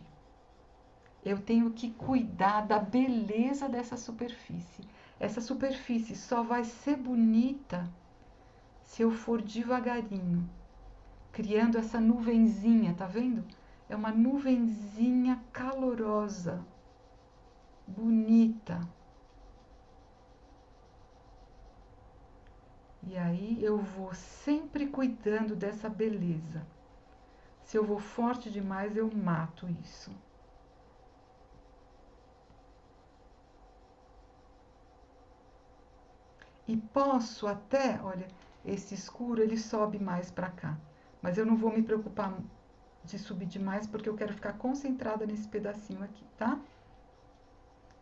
Eu tenho que cuidar da beleza dessa superfície. Essa superfície só vai ser bonita se eu for devagarinho, criando essa nuvenzinha, tá vendo? É uma nuvenzinha calorosa, bonita. E aí eu vou sempre cuidando dessa beleza. Se eu vou forte demais, eu mato isso. E posso até, olha, esse escuro ele sobe mais para cá. Mas eu não vou me preocupar de subir demais, porque eu quero ficar concentrada nesse pedacinho aqui, tá?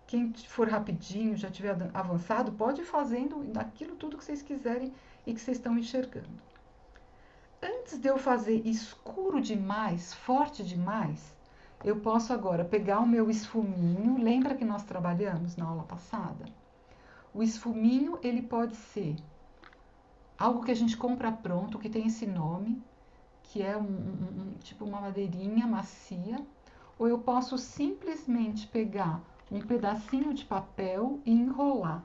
Quem for rapidinho, já tiver avançado, pode ir fazendo daquilo tudo que vocês quiserem e que vocês estão enxergando. Antes de eu fazer escuro demais, forte demais, eu posso agora pegar o meu esfuminho. Lembra que nós trabalhamos na aula passada? O esfuminho, ele pode ser algo que a gente compra pronto, que tem esse nome, que é tipo uma madeirinha macia, ou eu posso simplesmente pegar um pedacinho de papel e enrolar.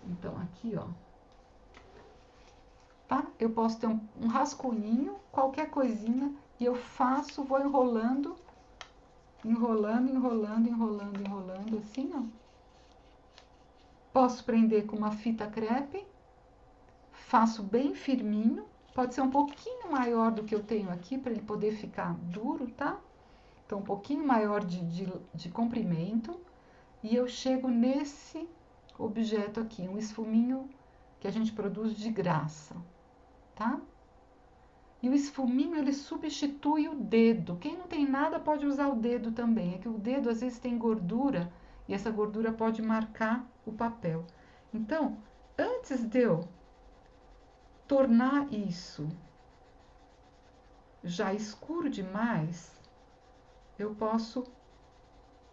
Então, aqui, ó. Tá? Eu posso ter um rascunhinho, qualquer coisinha, e eu faço, vou enrolando, enrolando, enrolando, enrolando, enrolando, assim, ó. Posso prender com uma fita crepe, faço bem firminho, pode ser um pouquinho maior do que eu tenho aqui, para ele poder ficar duro, tá? Então, um pouquinho maior de comprimento, e eu chego nesse objeto aqui, um esfuminho que a gente produz de graça, tá? E o esfuminho, ele substitui o dedo. Quem não tem nada pode usar o dedo também. É que o dedo, às vezes, tem gordura, e essa gordura pode marcar o papel. Então, antes de eu tornar isso já escuro demais, eu posso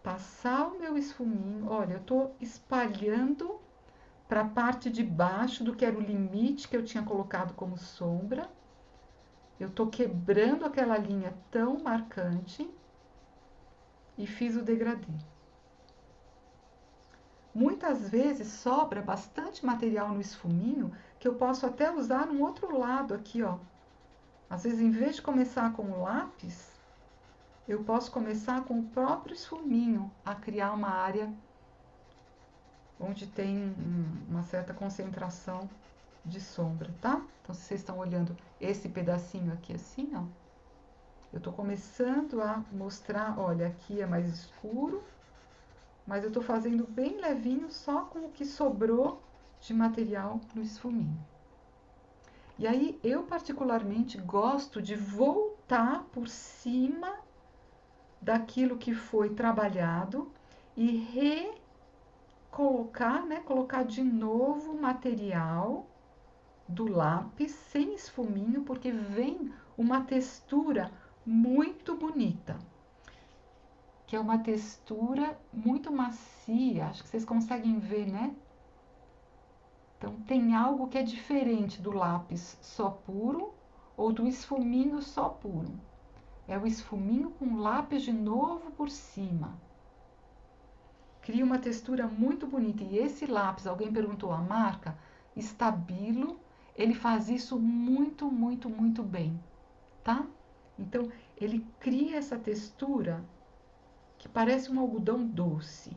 passar o meu esfuminho. Olha, eu tô espalhando para a parte de baixo do que era o limite que eu tinha colocado como sombra. Eu estou quebrando aquela linha tão marcante e fiz o degradê. Muitas vezes sobra bastante material no esfuminho que eu posso até usar no outro lado aqui, ó. Às vezes, em vez de começar com o lápis, eu posso começar com o próprio esfuminho a criar uma área onde tem uma certa concentração de sombra, tá? Então, se vocês estão olhando esse pedacinho aqui assim, ó, eu tô começando a mostrar, olha, aqui é mais escuro, mas eu estou fazendo bem levinho só com o que sobrou de material no esfuminho. E aí, eu particularmente gosto de voltar por cima daquilo que foi trabalhado e recolocar, né, colocar de novo o material do lápis sem esfuminho, porque vem uma textura muito bonita, que é uma textura muito macia, acho que vocês conseguem ver, né? Então, tem algo que é diferente do lápis só puro ou do esfuminho só puro. É o esfuminho com lápis de novo por cima. Cria uma textura muito bonita. E esse lápis, alguém perguntou a marca, Stabilo, ele faz isso muito, muito, muito bem, tá? Então, ele cria essa textura que parece um algodão doce.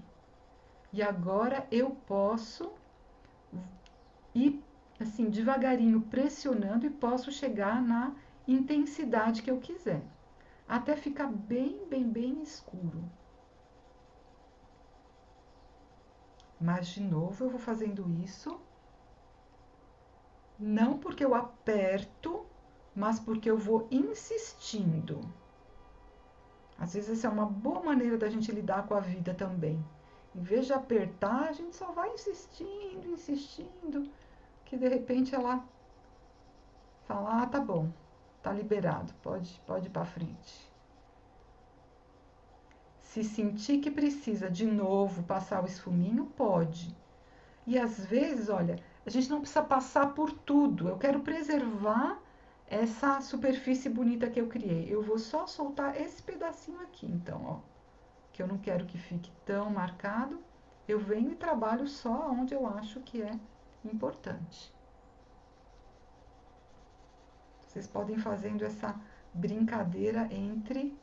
E agora eu posso ir assim devagarinho pressionando e posso chegar na intensidade que eu quiser, até ficar bem, bem, bem escuro. Mas de novo eu vou fazendo isso, não porque eu aperto, mas porque eu vou insistindo. Às vezes essa é uma boa maneira da gente lidar com a vida também. Em vez de apertar, a gente só vai insistindo, insistindo, que de repente ela fala, ah, tá bom, tá liberado, pode ir para frente. Se sentir que precisa de novo passar o esfuminho, pode. E às vezes, olha, a gente não precisa passar por tudo. Eu quero preservar essa superfície bonita que eu criei. Eu vou só soltar esse pedacinho aqui, então, ó, que eu não quero que fique tão marcado. Eu venho e trabalho só onde eu acho que é importante. Vocês podem ir fazendo essa brincadeira entre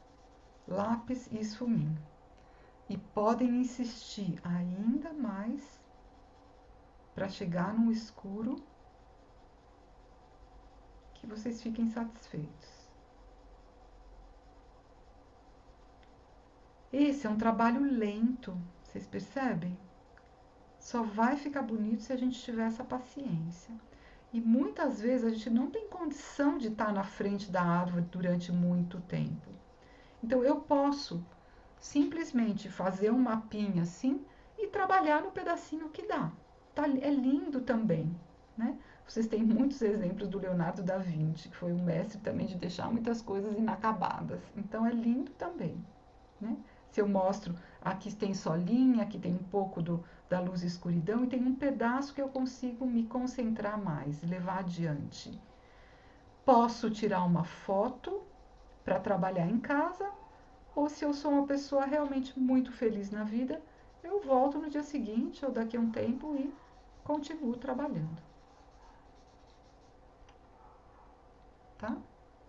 lápis e esfuminho. E podem insistir ainda mais para chegar num escuro que vocês fiquem satisfeitos. Esse é um trabalho lento, vocês percebem? Só vai ficar bonito se a gente tiver essa paciência. E muitas vezes a gente não tem condição de estar na frente da árvore durante muito tempo. Então eu posso simplesmente fazer um mapinha assim e trabalhar no pedacinho que dá. Tá, é lindo também, né? Vocês têm muitos exemplos do Leonardo da Vinci, que foi um mestre também de deixar muitas coisas inacabadas. Então é lindo também, né? Se eu mostro, aqui tem só linha, aqui tem um pouco da luz e escuridão, e tem um pedaço que eu consigo me concentrar mais, levar adiante. Posso tirar uma foto para trabalhar em casa, ou se eu sou uma pessoa realmente muito feliz na vida, eu volto no dia seguinte ou daqui a um tempo e continuo trabalhando. Tá?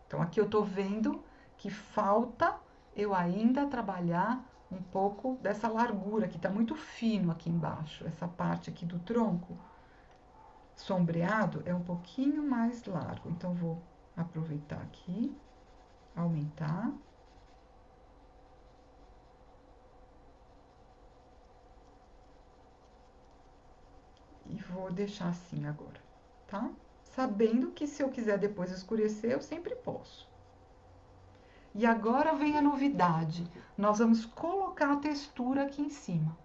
Então aqui eu estou vendo que falta eu ainda trabalhar um pouco dessa largura, que está muito fino aqui embaixo. Essa parte aqui do tronco sombreado é um pouquinho mais largo. Então vou aproveitar aqui, aumentar. E vou deixar assim agora, tá? Sabendo que se eu quiser depois escurecer, eu sempre posso. E agora vem a novidade. Nós vamos colocar a textura aqui em cima,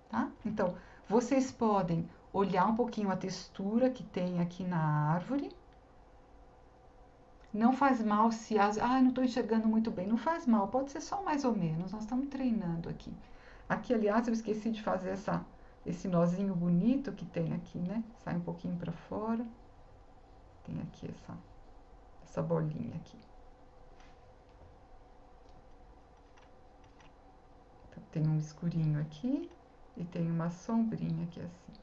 tá? Então, vocês podem olhar um pouquinho a textura que tem aqui na árvore. Não faz mal se... não estou enxergando muito bem. Não faz mal, pode ser só mais ou menos. Nós estamos treinando aqui. Aqui, aliás, eu esqueci de fazer esse nozinho bonito que tem aqui, né? Sai um pouquinho para fora. Tem aqui essa bolinha aqui. Então, tem um escurinho aqui e tem uma sombrinha aqui assim.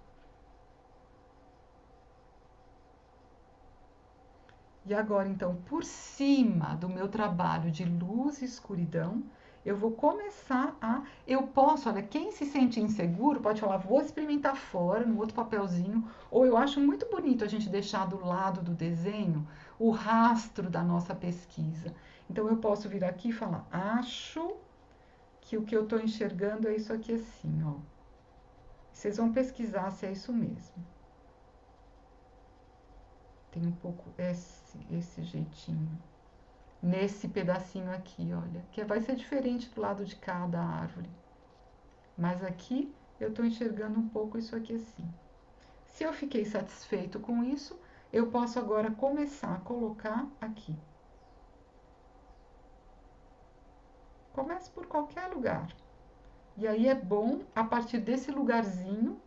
E agora, então, por cima do meu trabalho de luz e escuridão, eu vou começar a... Eu posso, olha, quem se sente inseguro pode falar, vou experimentar fora, no outro papelzinho, ou eu acho muito bonito a gente deixar do lado do desenho o rastro da nossa pesquisa. Então, eu posso vir aqui e falar, acho que o que eu estou enxergando é isso aqui assim, ó. Vocês vão pesquisar se é isso mesmo. Tem um pouco esse jeitinho. Nesse pedacinho aqui, olha, que vai ser diferente do lado de cada árvore. Mas aqui eu estou enxergando um pouco isso aqui assim. Se eu fiquei satisfeito com isso, eu posso agora começar a colocar aqui. Comece por qualquer lugar. E aí é bom, a partir desse lugarzinho,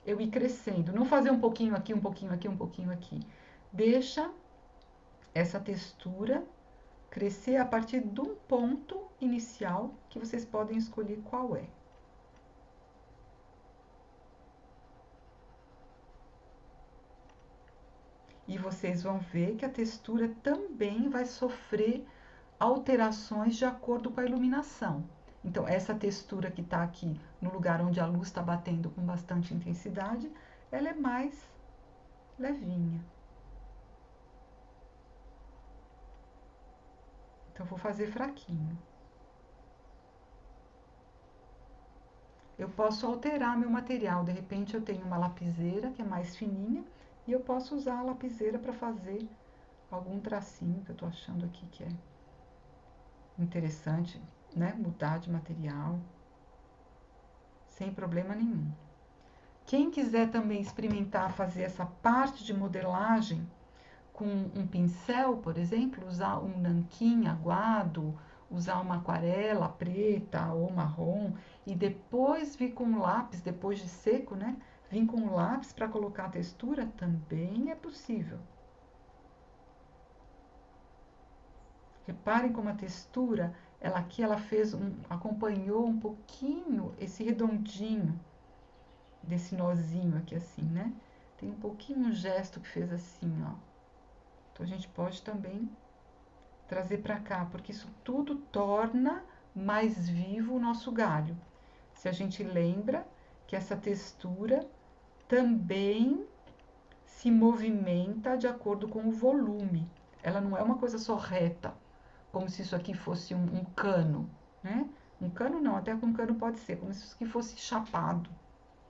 eu ir crescendo. Não fazer um pouquinho aqui, um pouquinho aqui, um pouquinho aqui. Deixa essa textura crescer a partir de um ponto inicial que vocês podem escolher qual é. E vocês vão ver que a textura também vai sofrer alterações de acordo com a iluminação. Então, essa textura que está aqui no lugar onde a luz está batendo com bastante intensidade, ela é mais levinha. Então, vou fazer fraquinho. Eu posso alterar meu material. De repente, eu tenho uma lapiseira que é mais fininha e eu posso usar a lapiseira para fazer algum tracinho que eu estou achando aqui que é interessante, né? Mudar de material sem problema nenhum. Quem quiser também experimentar fazer essa parte de modelagem com um pincel, por exemplo, usar um nanquim aguado, usar uma aquarela preta ou marrom e depois vir com um lápis, depois de seco, né? Vir com um lápis para colocar a textura, também é possível. Reparem como a textura, ela aqui ela acompanhou um pouquinho esse redondinho desse nozinho aqui assim, né? Tem um pouquinho um gesto que fez assim, ó. Então a gente pode também trazer para cá, porque isso tudo torna mais vivo o nosso galho. Se a gente lembra que essa textura também se movimenta de acordo com o volume. Ela não é uma coisa só reta, como se isso aqui fosse um cano, né? Um cano não, até com um cano pode ser, como se isso aqui fosse chapado.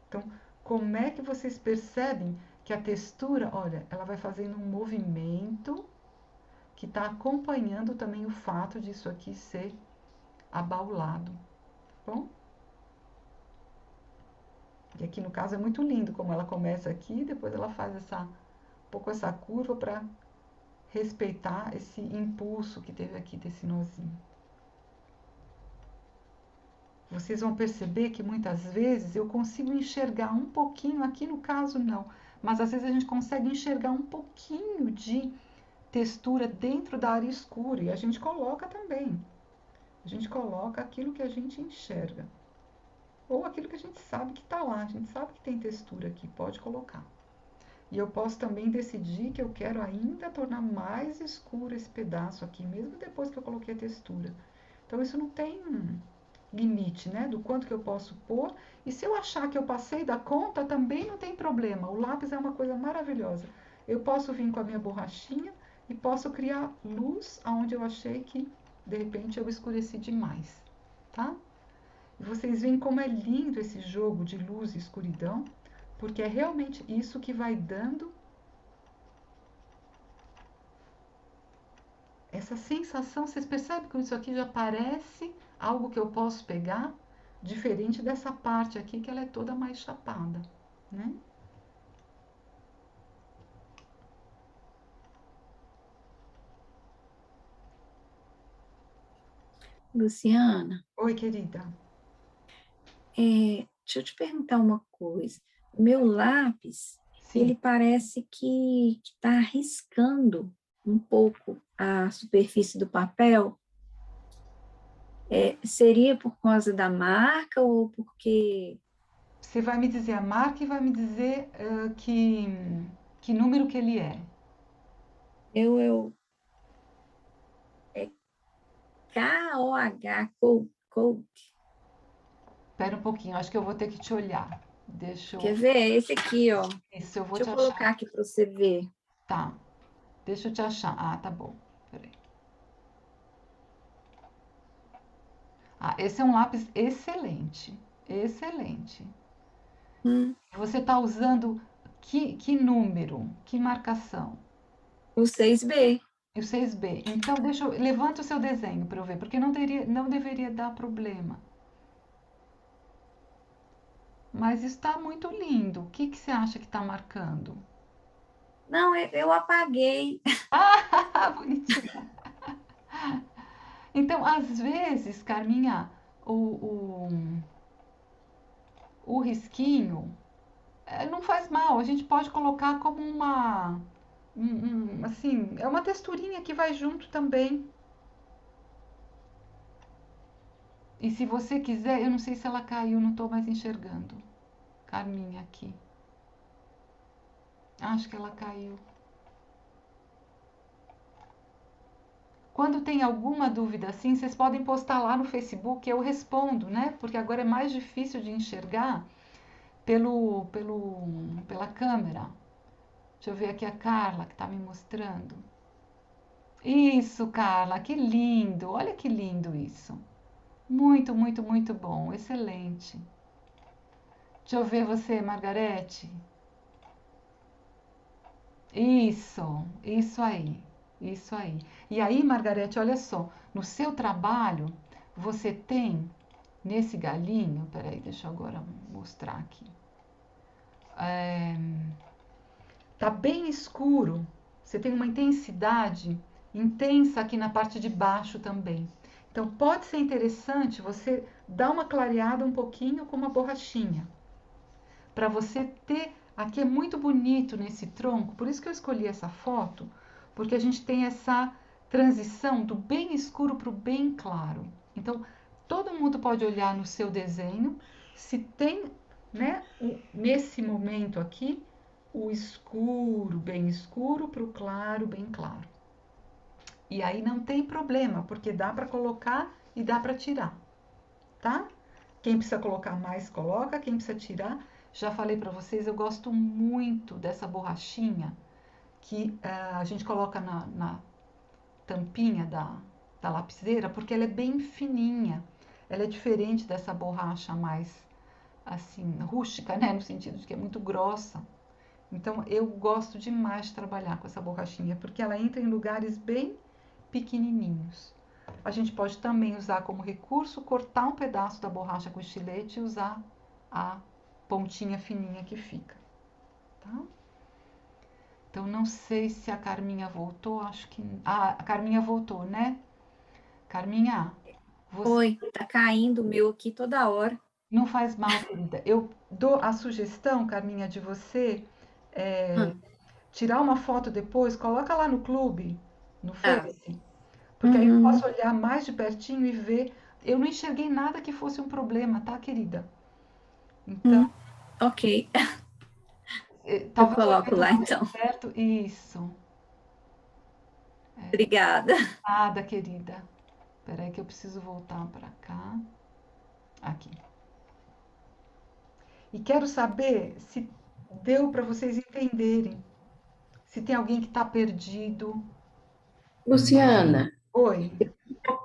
Então, como é que vocês percebem que a textura, olha, ela vai fazendo um movimento que está acompanhando também o fato disso aqui ser abaulado, tá bom? E aqui no caso é muito lindo como ela começa aqui, depois ela faz um pouco essa curva para respeitar esse impulso que teve aqui desse nozinho. Vocês vão perceber que muitas vezes eu consigo enxergar um pouquinho, aqui no caso não, mas às vezes a gente consegue enxergar um pouquinho de textura dentro da área escura e a gente coloca também. A gente coloca aquilo que a gente enxerga. Ou aquilo que a gente sabe que está lá, a gente sabe que tem textura aqui, pode colocar. E eu posso também decidir que eu quero ainda tornar mais escuro esse pedaço aqui, mesmo depois que eu coloquei a textura. Então isso não tem limite, né, do quanto que eu posso pôr. E se eu achar que eu passei da conta, também não tem problema. O lápis é uma coisa maravilhosa. Eu posso vir com a minha borrachinha e posso criar luz aonde eu achei que, de repente, eu escureci demais, tá? E vocês veem como é lindo esse jogo de luz e escuridão, porque é realmente isso que vai dando essa sensação. Vocês percebem que isso aqui já parece algo que eu posso pegar, diferente dessa parte aqui que ela é toda mais chapada, né? Luciana, Oi, querida. deixa eu te perguntar uma coisa. O meu lápis, ele Sim. parece que está riscando um pouco a superfície do papel. Seria por causa da marca ou porque Você vai me dizer a marca e vai me dizer que número que ele é. eu é KOH Code. Espera um pouquinho, acho que eu vou ter que te olhar. Deixa Quer eu. ver? É esse aqui, ó. Isso, eu vou Deixa te eu achar. colocar aqui para você ver. Tá. Deixa eu te achar. Ah, tá bom. Peraí. Ah, esse é um lápis excelente. Excelente. Hum, Você está usando que número? Que marcação? o 6B. E o 6B. Então, levanta o seu desenho para eu ver, porque não deveria dar problema. Mas está muito lindo. O que você acha que está marcando? Não, eu apaguei. Ah, bonitinha. Então, às vezes, Carminha, o, o, o risquinho não faz mal. A gente pode colocar como assim, é uma texturinha que vai junto também. E se você quiser, eu não sei se ela caiu, não estou mais enxergando. Carminha aqui. Acho que ela caiu. Quando tem alguma dúvida assim, vocês podem postar lá no Facebook, eu respondo, né? Porque agora é mais difícil de enxergar pela câmera. Deixa eu ver aqui a Carla que está me mostrando. Isso, Carla, que lindo! Olha que lindo isso. Muito, muito, muito bom. Excelente. Deixa eu ver você, Margarete. Isso aí, isso aí. E aí, Margarete, olha só, no seu trabalho, você tem nesse galinho, peraí, deixa eu agora mostrar aqui. Tá bem escuro, você tem uma intensidade intensa aqui na parte de baixo também. Então, pode ser interessante você dar uma clareada um pouquinho com uma borrachinha, para você ter. Aqui é muito bonito nesse tronco, por isso que eu escolhi essa foto, porque a gente tem essa transição do bem escuro para o bem claro. Então, todo mundo pode olhar no seu desenho se tem, né, nesse momento aqui, o escuro, bem escuro, para o claro, bem claro. E aí não tem problema, porque dá para colocar e dá para tirar, tá? Quem precisa colocar mais, coloca. Quem precisa tirar, já falei para vocês, eu gosto muito dessa borrachinha que a gente coloca na tampinha da lapiseira, porque ela é bem fininha. Ela é diferente dessa borracha mais, assim, rústica, né? No sentido de que é muito grossa. Então, eu gosto demais de trabalhar com essa borrachinha, porque ela entra em lugares bem pequenininhos. A gente pode também usar como recurso, cortar um pedaço da borracha com estilete e usar a pontinha fininha que fica, tá? Então, não sei se a Carminha voltou, acho que... Ah, a Carminha voltou, né? Carminha, você Oi, tá caindo o meu aqui toda hora. não faz mal, querida. Eu dou a sugestão, Carminha, de você Hum, tirar uma foto depois, coloca lá no clube, no tá. Face, porque aí eu Uhum, posso olhar mais de pertinho e ver. Eu não enxerguei nada que fosse um problema, tá, querida? Então, hum, ok, eu talvez eu coloco tenha lá mais então. perto. Isso. Obrigada. Nada, querida. Espera aí que eu preciso voltar para cá. Aqui. E quero saber se deu para vocês entenderem. Se tem alguém que está perdido. Luciana, Oi.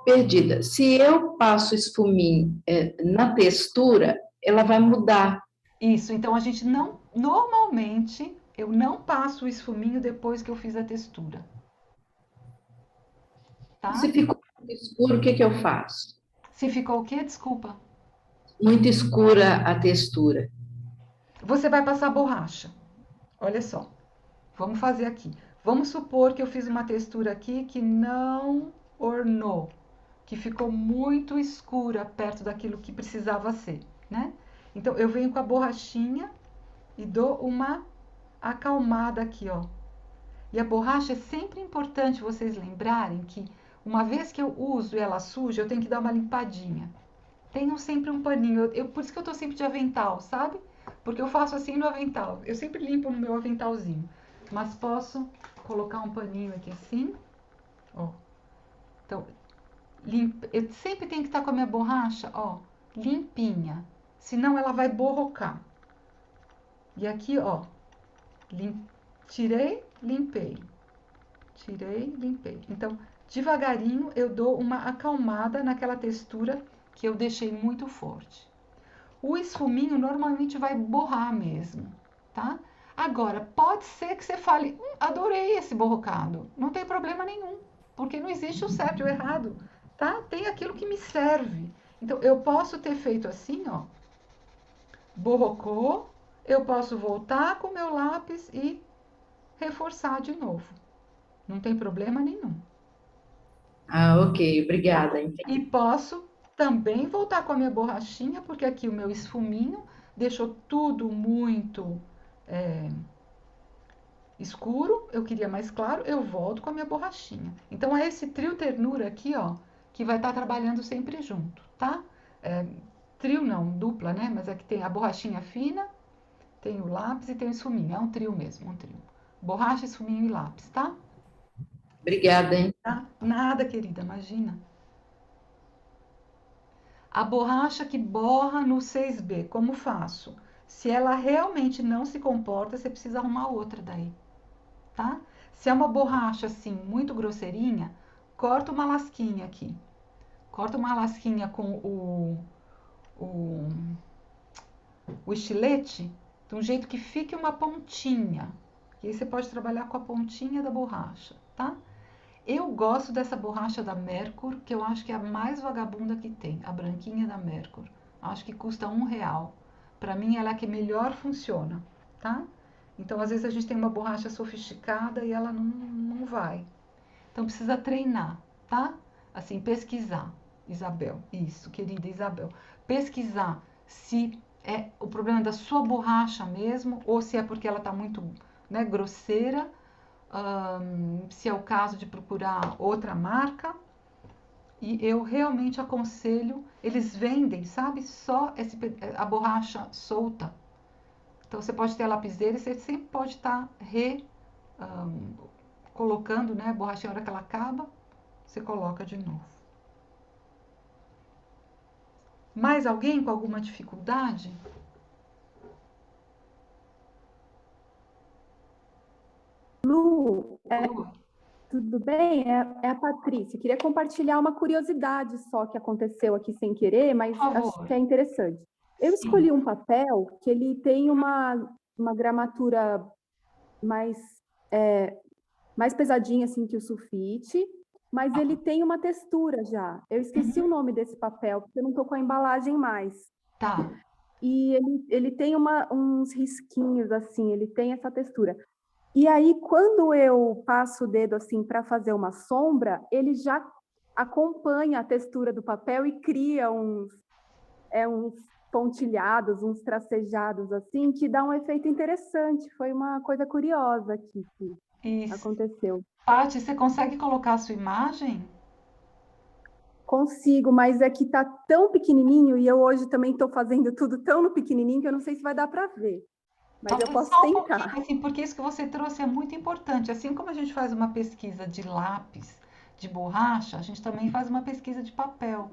perdida. Se eu passo esfuminho na textura, ela vai mudar. Isso. Então a gente não. Normalmente, eu não passo o esfuminho depois que eu fiz a textura. Se Tá? ficou muito escuro, o que que eu faço? Se ficou o quê? Desculpa. Muito escura a textura. Você vai passar borracha. Olha só. Vamos fazer aqui. Vamos supor que eu fiz uma textura aqui que não ornou, que ficou muito escura perto daquilo que precisava ser, né? Então, eu venho com a borrachinha e dou uma acalmada aqui, ó. E a borracha é sempre importante vocês lembrarem que uma vez que eu uso ela suja, eu tenho que dar uma limpadinha. Tenham sempre um paninho. Por isso que eu tô sempre de avental, sabe? Porque eu faço assim no avental. Eu sempre limpo no meu aventalzinho. Mas posso colocar um paninho aqui assim, ó. Então, eu sempre tenho que estar com a minha borracha, ó, limpinha. Senão ela vai borrocar. E aqui, ó, tirei, limpei. Tirei, limpei. Então, devagarinho eu dou uma acalmada naquela textura que eu deixei muito forte. O esfuminho normalmente vai borrar mesmo, tá? Agora, pode ser que você fale, adorei esse borrocado. Não tem problema nenhum, porque não existe o certo e o errado, tá? Tem aquilo que me serve. Então, eu posso ter feito assim, ó, borrocou, eu posso voltar com o meu lápis e reforçar de novo. Não tem problema nenhum. Ah, ok, obrigada. E posso também voltar com a minha borrachinha, porque aqui o meu esfuminho deixou tudo muito escuro. Eu queria mais claro, eu volto com a minha borrachinha. Então é esse trio ternura aqui, ó, que vai estar trabalhando sempre junto, tá? Trio não, dupla, né? Mas aqui tem a borrachinha fina, tem o lápis e tem o esfuminho. É um trio mesmo, um trio. Borracha, esfuminho e lápis, tá? Obrigada, hein? Tá? Nada, querida, imagina. A borracha que borra no 6B, como faço? Se ela realmente não se comporta, você precisa arrumar outra daí, tá? Se é uma borracha assim, muito grosseirinha, corta uma lasquinha aqui. Corta uma lasquinha com o, o estilete, de um jeito que fique uma pontinha. E aí você pode trabalhar com a pontinha da borracha, tá? Eu gosto dessa borracha da Mercur, que eu acho que é a mais vagabunda que tem, a branquinha da Mercur. Acho que custa R$ 1. Para mim, ela é a que melhor funciona, tá? Então, às vezes a gente tem uma borracha sofisticada e ela não vai. Então, precisa treinar, tá? Assim, pesquisar, Isabel. Isso, querida Isabel. Pesquisar se é o problema da sua borracha mesmo ou se é porque ela está muito, né, grosseira. Se é o caso de procurar outra marca. E eu realmente aconselho, eles vendem, sabe, só a borracha solta. Então você pode ter a lapiseira e você sempre pode estar colocando, né, a borrachinha, a hora que ela acaba, você coloca de novo. Mais alguém com alguma dificuldade? Lu, Lu, tudo bem? É a Patrícia. Queria compartilhar uma curiosidade só que aconteceu aqui sem querer, mas por acho favor. que é interessante. Eu Sim. escolhi um papel que ele tem uma gramatura mais, mais pesadinha assim que o sulfite, mas ele tem uma textura já. Eu esqueci o nome desse papel, porque eu não estou com a embalagem mais. Tá. E ele tem uns risquinhos assim, ele tem essa textura. E aí, quando eu passo o dedo assim para fazer uma sombra, ele já acompanha a textura do papel e cria uns pontilhados, uns tracejados assim, que dá um efeito interessante. Foi uma coisa curiosa aqui que Isso. aconteceu. Paty, você consegue colocar a sua imagem? Consigo, mas é que tá tão pequenininho e eu hoje também estou fazendo tudo tão no pequenininho que eu não sei se vai dar para ver. Mas eu posso Só um tentar. pouquinho, assim, porque isso que você trouxe é muito importante. Assim como a gente faz uma pesquisa de lápis, de borracha, a gente também faz uma pesquisa de papel.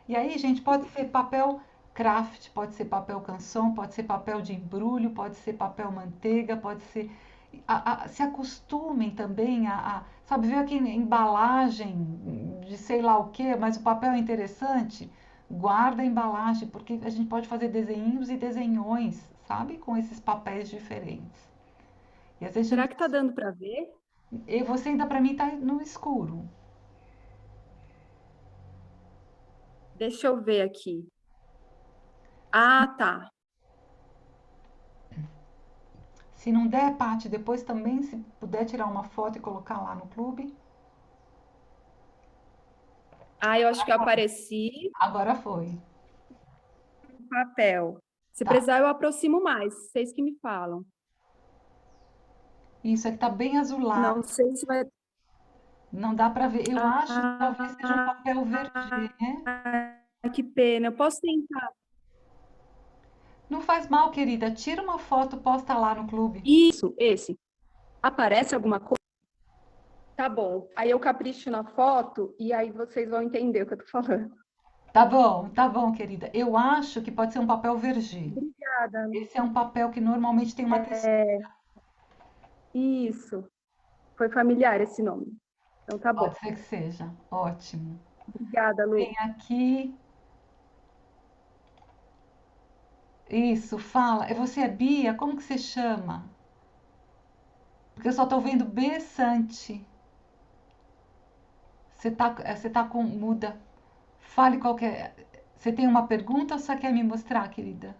E aí, gente, pode ser papel craft, pode ser papel canson, pode ser papel de embrulho, pode ser papel manteiga, pode ser. Se acostumem também sabe, ver aqui embalagem de sei lá o que, mas o papel é interessante. Guarda a embalagem, porque a gente pode fazer desenhos e desenhões, sabe? Com esses papéis diferentes. E às vezes Será que tá dando para ver? e você ainda para mim tá no escuro. Deixa eu ver aqui. Ah, tá. Se não der, Paty, depois também, se puder tirar uma foto e colocar lá no clube. Ah, eu acho que eu apareci Agora foi. no papel. Se Tá. precisar, eu aproximo mais. Vocês que me falam. Isso aqui tá bem azulado. Não sei se vai. Não dá para ver. Eu acho que talvez seja um papel verde, né? Ah, que pena. Eu posso tentar. Não faz mal, querida. Tira uma foto, posta lá no clube. Isso, esse. Aparece alguma coisa? Tá bom. Aí eu capricho na foto e aí vocês vão entender o que eu tô falando. Tá bom, querida. Eu acho que pode ser um papel verger. Obrigada. Esse é um papel que normalmente tem uma textura. Isso. Foi familiar esse nome. Então tá bom. Pode ser que seja. Ótimo. Obrigada, Lu. Tem aqui. Isso, fala. Você é Bia? Como que você chama? Porque eu só tô vendo B Sante. Você tá com muda. Fale qualquer. Você tem uma pergunta ou só quer me mostrar, querida?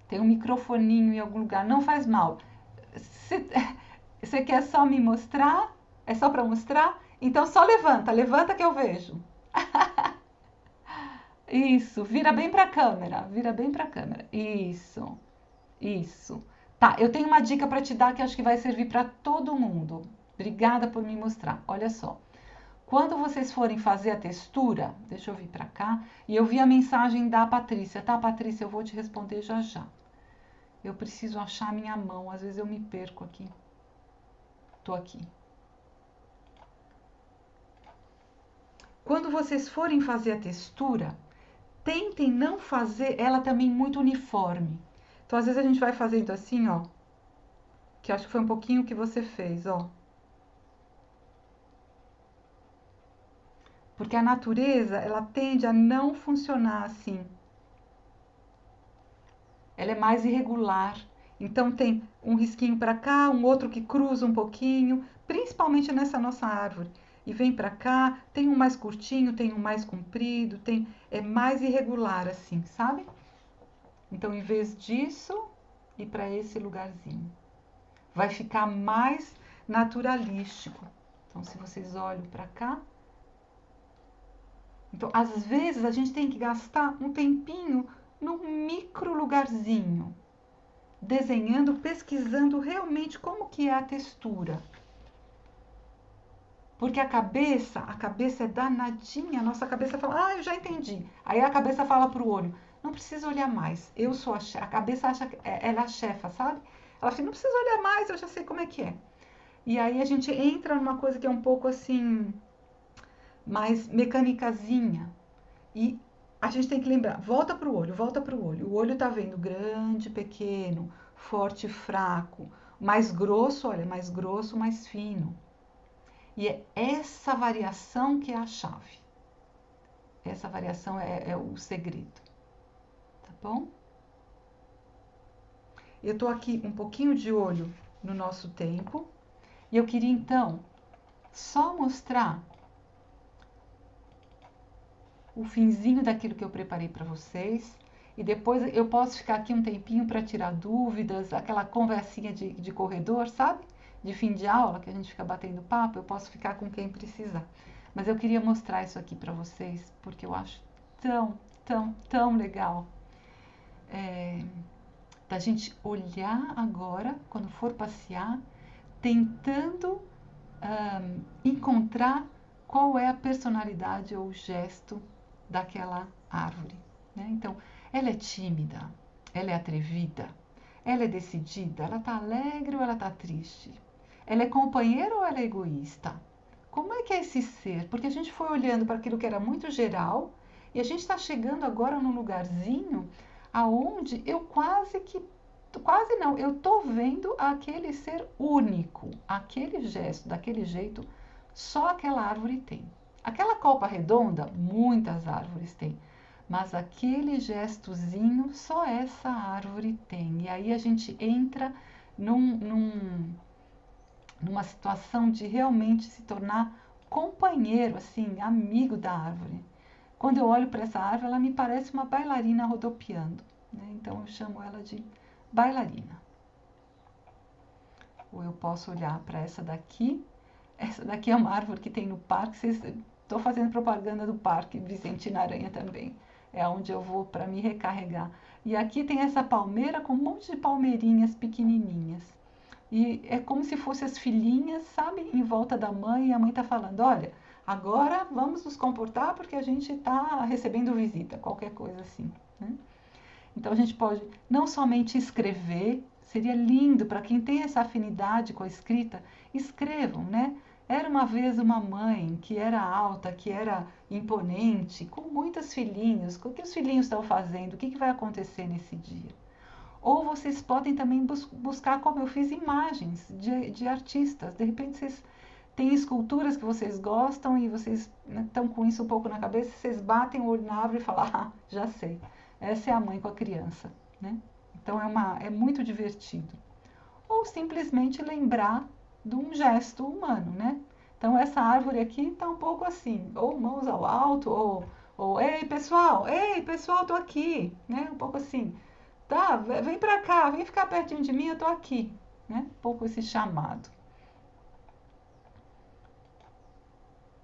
Tem um microfoninho em algum lugar. Não faz mal. Você quer só me mostrar? É só para mostrar? Então só levanta, levanta que eu vejo. Isso, vira bem para a câmera, vira bem para a câmera. Isso, isso. Tá, eu tenho uma dica para te dar que acho que vai servir para todo mundo. Obrigada por me mostrar. Olha só. Quando vocês forem fazer a textura, deixa eu vir para cá, e eu vi a mensagem da Patrícia, tá, Patrícia? Eu vou te responder já já. Eu preciso achar a minha mão, às vezes eu me perco aqui. Tô aqui. Quando vocês forem fazer a textura, tentem não fazer ela também muito uniforme. Então, às vezes a gente vai fazendo assim, ó. Que acho que foi um pouquinho o que você fez, ó. Porque a natureza, ela tende a não funcionar assim. Ela é mais irregular. Então tem um risquinho para cá, um outro que cruza um pouquinho, principalmente nessa nossa árvore. E vem para cá, tem um mais curtinho, tem um mais comprido, é mais irregular assim, sabe? Então, em vez disso, ir para esse lugarzinho. Vai ficar mais naturalístico. Então, se vocês olham para cá. Então, às vezes, a gente tem que gastar um tempinho num micro lugarzinho. Desenhando, pesquisando realmente como que é a textura. Porque a cabeça é danadinha. A nossa cabeça fala, eu já entendi. Aí a cabeça fala para o olho, não precisa olhar mais. Eu sou a chefa. A cabeça acha que ela é a chefa, sabe? Ela fala, não precisa olhar mais, eu já sei como é que é. E aí a gente entra numa coisa que é um pouco assim, mais mecanicazinha. E a gente tem que lembrar, volta para o olho, volta para o olho. O olho tá vendo grande, pequeno, forte, fraco. Mais grosso, olha, mais grosso, mais fino. E é essa variação que é a chave. Essa variação é o segredo. Tá bom? Eu tô aqui um pouquinho de olho no nosso tempo. E eu queria, então, só mostrar o finzinho daquilo que eu preparei para vocês. E depois eu posso ficar aqui um tempinho para tirar dúvidas, aquela conversinha de corredor, sabe? De fim de aula, que a gente fica batendo papo, eu posso ficar com quem precisar. Mas eu queria mostrar isso aqui para vocês, porque eu acho tão legal. Da gente olhar agora, quando for passear, tentando encontrar qual é a personalidade ou o gesto daquela árvore, né? Então, ela é tímida, ela é atrevida, ela é decidida, ela está alegre ou ela está triste? Ela é companheira ou ela é egoísta? Como é que é esse ser? Porque a gente foi olhando para aquilo que era muito geral e a gente está chegando agora num lugarzinho aonde eu quase não, eu tô vendo aquele ser único, aquele gesto, daquele jeito, só aquela árvore tem. Aquela copa redonda, muitas árvores têm, mas aquele gestozinho, só essa árvore tem. E aí a gente entra numa situação de realmente se tornar companheiro, assim, amigo da árvore. Quando eu olho para essa árvore, ela me parece uma bailarina rodopiando. né? Então eu chamo ela de bailarina. Ou eu posso olhar para essa daqui. Essa daqui é uma árvore que tem no parque. Estou fazendo propaganda do parque Vicentina Aranha também. É onde eu vou para me recarregar. E aqui tem essa palmeira com um monte de palmeirinhas pequenininhas. E é como se fossem as filhinhas, sabe, em volta da mãe. E a mãe está falando, olha, agora vamos nos comportar porque a gente está recebendo visita, qualquer coisa assim, né? Então a gente pode não somente escrever, seria lindo para quem tem essa afinidade com a escrita, escrevam, né? Era uma vez uma mãe que era alta, que era imponente, com muitos filhinhos. O que os filhinhos estão fazendo? O que vai acontecer nesse dia? Ou vocês podem também buscar, como eu fiz, imagens de artistas. De repente vocês têm esculturas que vocês gostam e vocês estão com isso um pouco na cabeça, vocês batem o olho na árvore e falam, ah, já sei. Essa é a mãe com a criança, né? Então é muito divertido. Ou simplesmente lembrar de um gesto humano, né? Então essa árvore aqui está um pouco assim, ou mãos ao alto, ou ei pessoal, tô aqui, né? Um pouco assim, tá, vem para cá, vem ficar pertinho de mim, eu tô aqui, né? Um pouco esse chamado.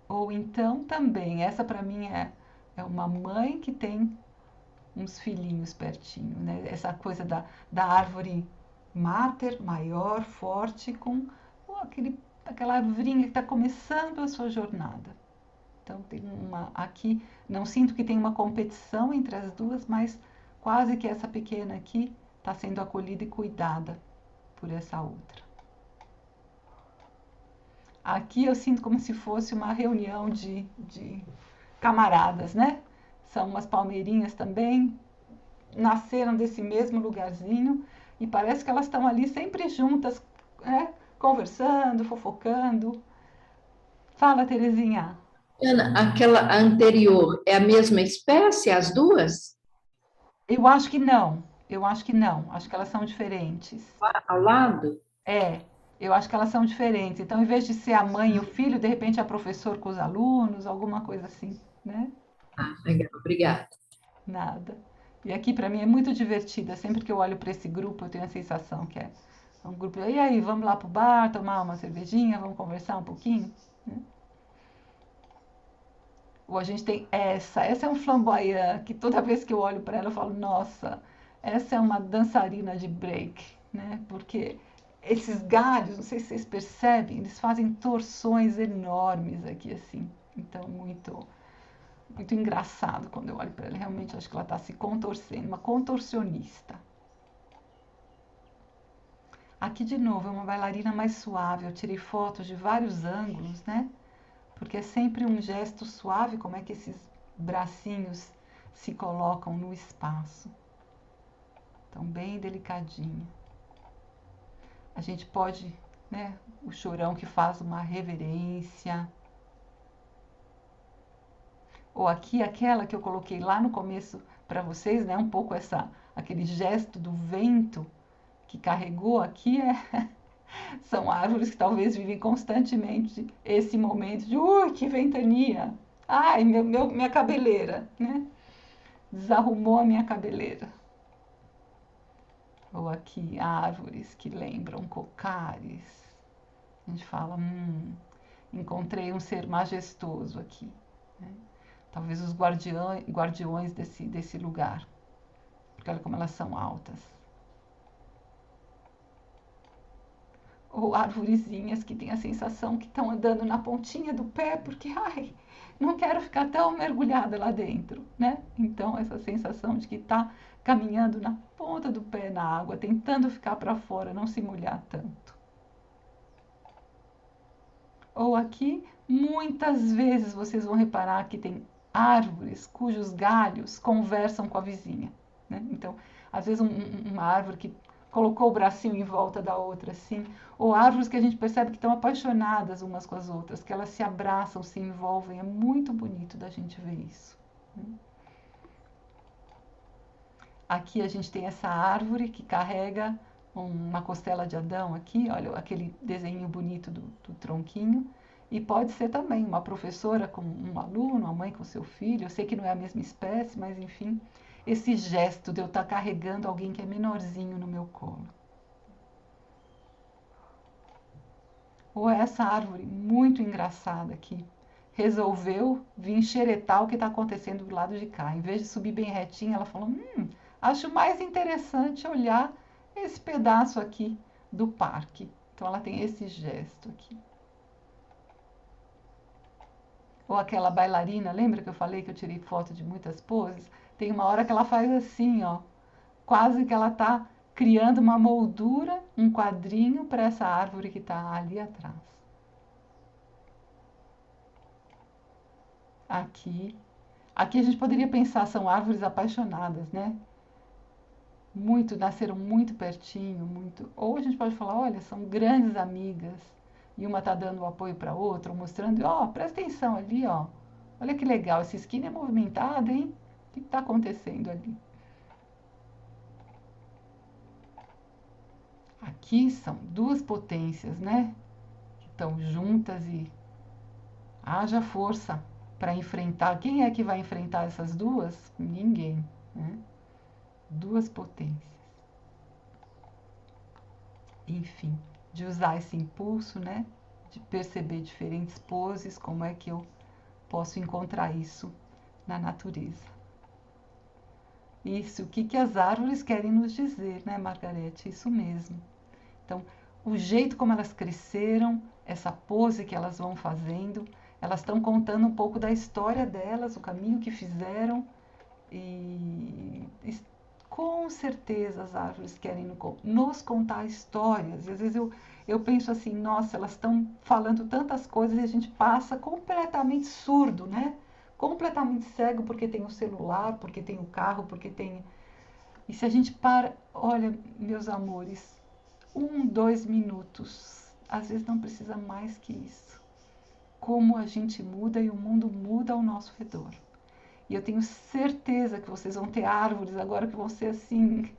Ou então também, essa para mim é uma mãe que tem uns filhinhos pertinho, né? Essa coisa da árvore máter, maior, forte, com aquela arvorinha que está começando a sua jornada. Então tem aqui, não sinto que tem uma competição entre as duas, mas quase que essa pequena aqui está sendo acolhida e cuidada por essa outra. Aqui eu sinto como se fosse uma reunião de camaradas, né? São umas palmeirinhas também, nasceram desse mesmo lugarzinho e parece que elas estão ali sempre juntas, né? Conversando, fofocando. Fala, Terezinha. Ana, aquela anterior é a mesma espécie, as duas? Eu acho que não. Acho que elas são diferentes. Ao lado? Eu acho que elas são diferentes. Então, em vez de ser a mãe e o filho, de repente é professor com os alunos, alguma coisa assim, né? Ah, legal, obrigada. Nada. E aqui, para mim, é muito divertida. Sempre que eu olho para esse grupo, eu tenho a sensação que é um grupo. E aí, vamos lá pro bar, tomar uma cervejinha, vamos conversar um pouquinho? Né? Ou a gente tem essa é um flamboyant, que toda vez que eu olho para ela, eu falo, nossa, essa é uma dançarina de break, né? Porque esses galhos, não sei se vocês percebem, eles fazem torções enormes aqui, assim. Então, muito engraçado quando eu olho para ela. Realmente acho que ela está se contorcendo, uma contorcionista. Aqui de novo é uma bailarina mais suave. Eu tirei fotos de vários ângulos, né? Porque é sempre um gesto suave, como é que esses bracinhos se colocam no espaço. Então, bem delicadinho. A gente pode, né? O chorão que faz uma reverência. Ou aqui, aquela que eu coloquei lá no começo para vocês, né? Um pouco aquele gesto do vento que carregou aqui são árvores que talvez vivem constantemente esse momento de ui, que ventania! Ai, minha cabeleira, né? Desarrumou a minha cabeleira. Ou aqui, árvores que lembram cocares. A gente fala, encontrei um ser majestoso aqui, né? Talvez os guardiões desse lugar. Porque olha como elas são altas. Ou arvorezinhas que têm a sensação que estão andando na pontinha do pé, porque, ai, não quero ficar tão mergulhada lá dentro, né? Então, essa sensação de que está caminhando na ponta do pé na água, tentando ficar para fora, não se molhar tanto. Ou aqui, muitas vezes vocês vão reparar que tem árvores cujos galhos conversam com a vizinha, né? Então, às vezes uma árvore que colocou o bracinho em volta da outra, assim, ou árvores que a gente percebe que estão apaixonadas umas com as outras, que elas se abraçam, se envolvem, é muito bonito da gente ver isso, né? Aqui a gente tem essa árvore que carrega uma costela de Adão aqui, olha aquele desenho bonito do tronquinho, e pode ser também uma professora com um aluno, a mãe com seu filho, eu sei que não é a mesma espécie, mas enfim, esse gesto de eu estar carregando alguém que é menorzinho no meu colo. Ou essa árvore muito engraçada aqui resolveu vir xeretar o que está acontecendo do lado de cá. Em vez de subir bem retinha, ela falou: acho mais interessante olhar esse pedaço aqui do parque. Então ela tem esse gesto aqui. Ou aquela bailarina, lembra que eu falei que eu tirei foto de muitas poses? Tem uma hora que ela faz assim, ó, quase que ela está criando uma moldura, um quadrinho para essa árvore que está ali atrás. Aqui a gente poderia pensar, são árvores apaixonadas, né? Nasceram muito pertinho, muito. Ou a gente pode falar, olha, são grandes amigas. E uma está dando apoio para a outra, mostrando, ó, presta atenção ali, ó. Olha que legal, essa esquina é movimentada, hein? O que está acontecendo ali? Aqui são duas potências, né? Que estão juntas e haja força para enfrentar. Quem é que vai enfrentar essas duas? Ninguém, né? Duas potências. Enfim, de usar esse impulso, né? De perceber diferentes poses, como é que eu posso encontrar isso na natureza. Isso, o que as árvores querem nos dizer, né, Margarete? Isso mesmo. Então, o jeito como elas cresceram, essa pose que elas vão fazendo, elas estão contando um pouco da história delas, o caminho que fizeram e com certeza as árvores querem nos contar histórias. E às vezes eu penso assim, nossa, elas estão falando tantas coisas e a gente passa completamente surdo, né? Completamente cego porque tem o celular, porque tem o carro, porque tem... E se a gente para, olha, meus amores, 2 minutos, às vezes não precisa mais que isso. Como a gente muda e o mundo muda ao nosso redor. E eu tenho certeza que vocês vão ter árvores agora que vão ser assim,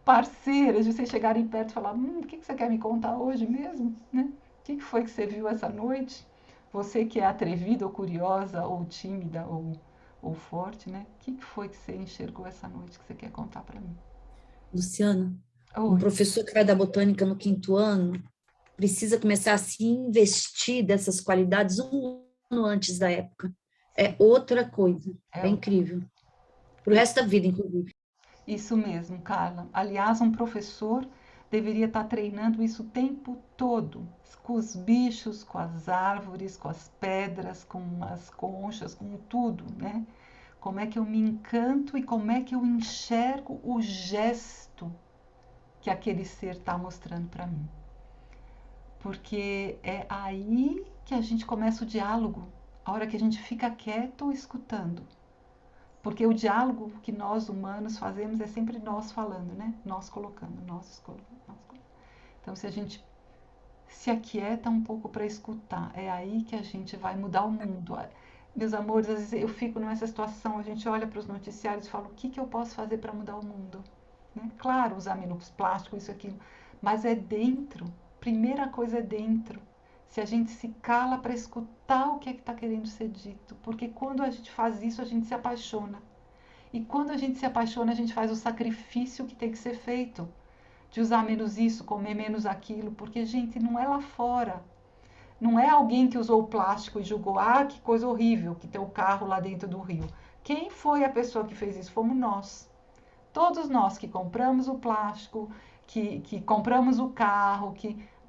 parceiras, de vocês chegarem perto e falar, o que você quer me contar hoje mesmo? Né? O que foi que você viu essa noite? Você que é atrevida ou curiosa ou tímida ou forte, né? O que foi que você enxergou essa noite que você quer contar para mim? Luciana, um Oi. professor que vai dar botânica no 5º ano precisa começar a se investir dessas qualidades um ano antes da época. É outra coisa, é incrível. Para o resto da vida, inclusive. Isso mesmo, Carla. Aliás, um professor deveria estar treinando isso o tempo todo, com os bichos, com as árvores, com as pedras, com as conchas, com tudo, né? Como é que eu me encanto e como é que eu enxergo o gesto que aquele ser está mostrando para mim. Porque é aí que a gente começa o diálogo, a hora que a gente fica quieto escutando. Porque o diálogo que nós humanos fazemos é sempre nós falando, né? Nós colocando, nós colocando, nós colocando. Então, se a gente se aquieta um pouco para escutar, é aí que a gente vai mudar o mundo. Meus amores, às vezes eu fico nessa situação, a gente olha para os noticiários e fala, o que eu posso fazer para mudar o mundo? Né? Claro, usar menos plástico, isso, aquilo, mas é dentro. Primeira coisa é dentro. Se a gente se cala para escutar o que é que está querendo ser dito, porque quando a gente faz isso, a gente se apaixona. E quando a gente se apaixona, a gente faz o sacrifício que tem que ser feito, de usar menos isso, comer menos aquilo, porque, gente, não é lá fora. Não é alguém que usou o plástico e julgou, que coisa horrível, que tem o carro lá dentro do rio. Quem foi a pessoa que fez isso? Fomos nós. Todos nós que compramos o plástico, que compramos o carro,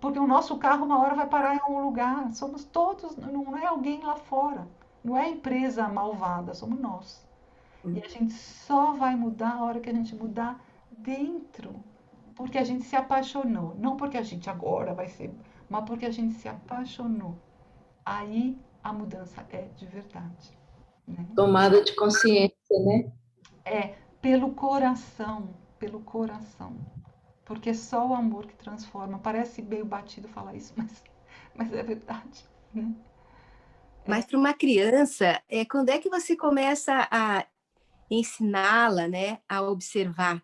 porque o nosso carro uma hora vai parar em algum lugar. Somos todos, não é alguém lá fora. Não é a empresa malvada, somos nós. E a gente só vai mudar a hora que a gente mudar dentro. Porque a gente se apaixonou. Não porque a gente agora vai ser, mas porque a gente se apaixonou. Aí a mudança é de verdade. Né? Tomada de consciência, né? É pelo coração, porque é só o amor que transforma. Parece meio batido falar isso, mas é verdade, né? Mas para uma criança, quando é que você começa a ensiná-la, né, a observar?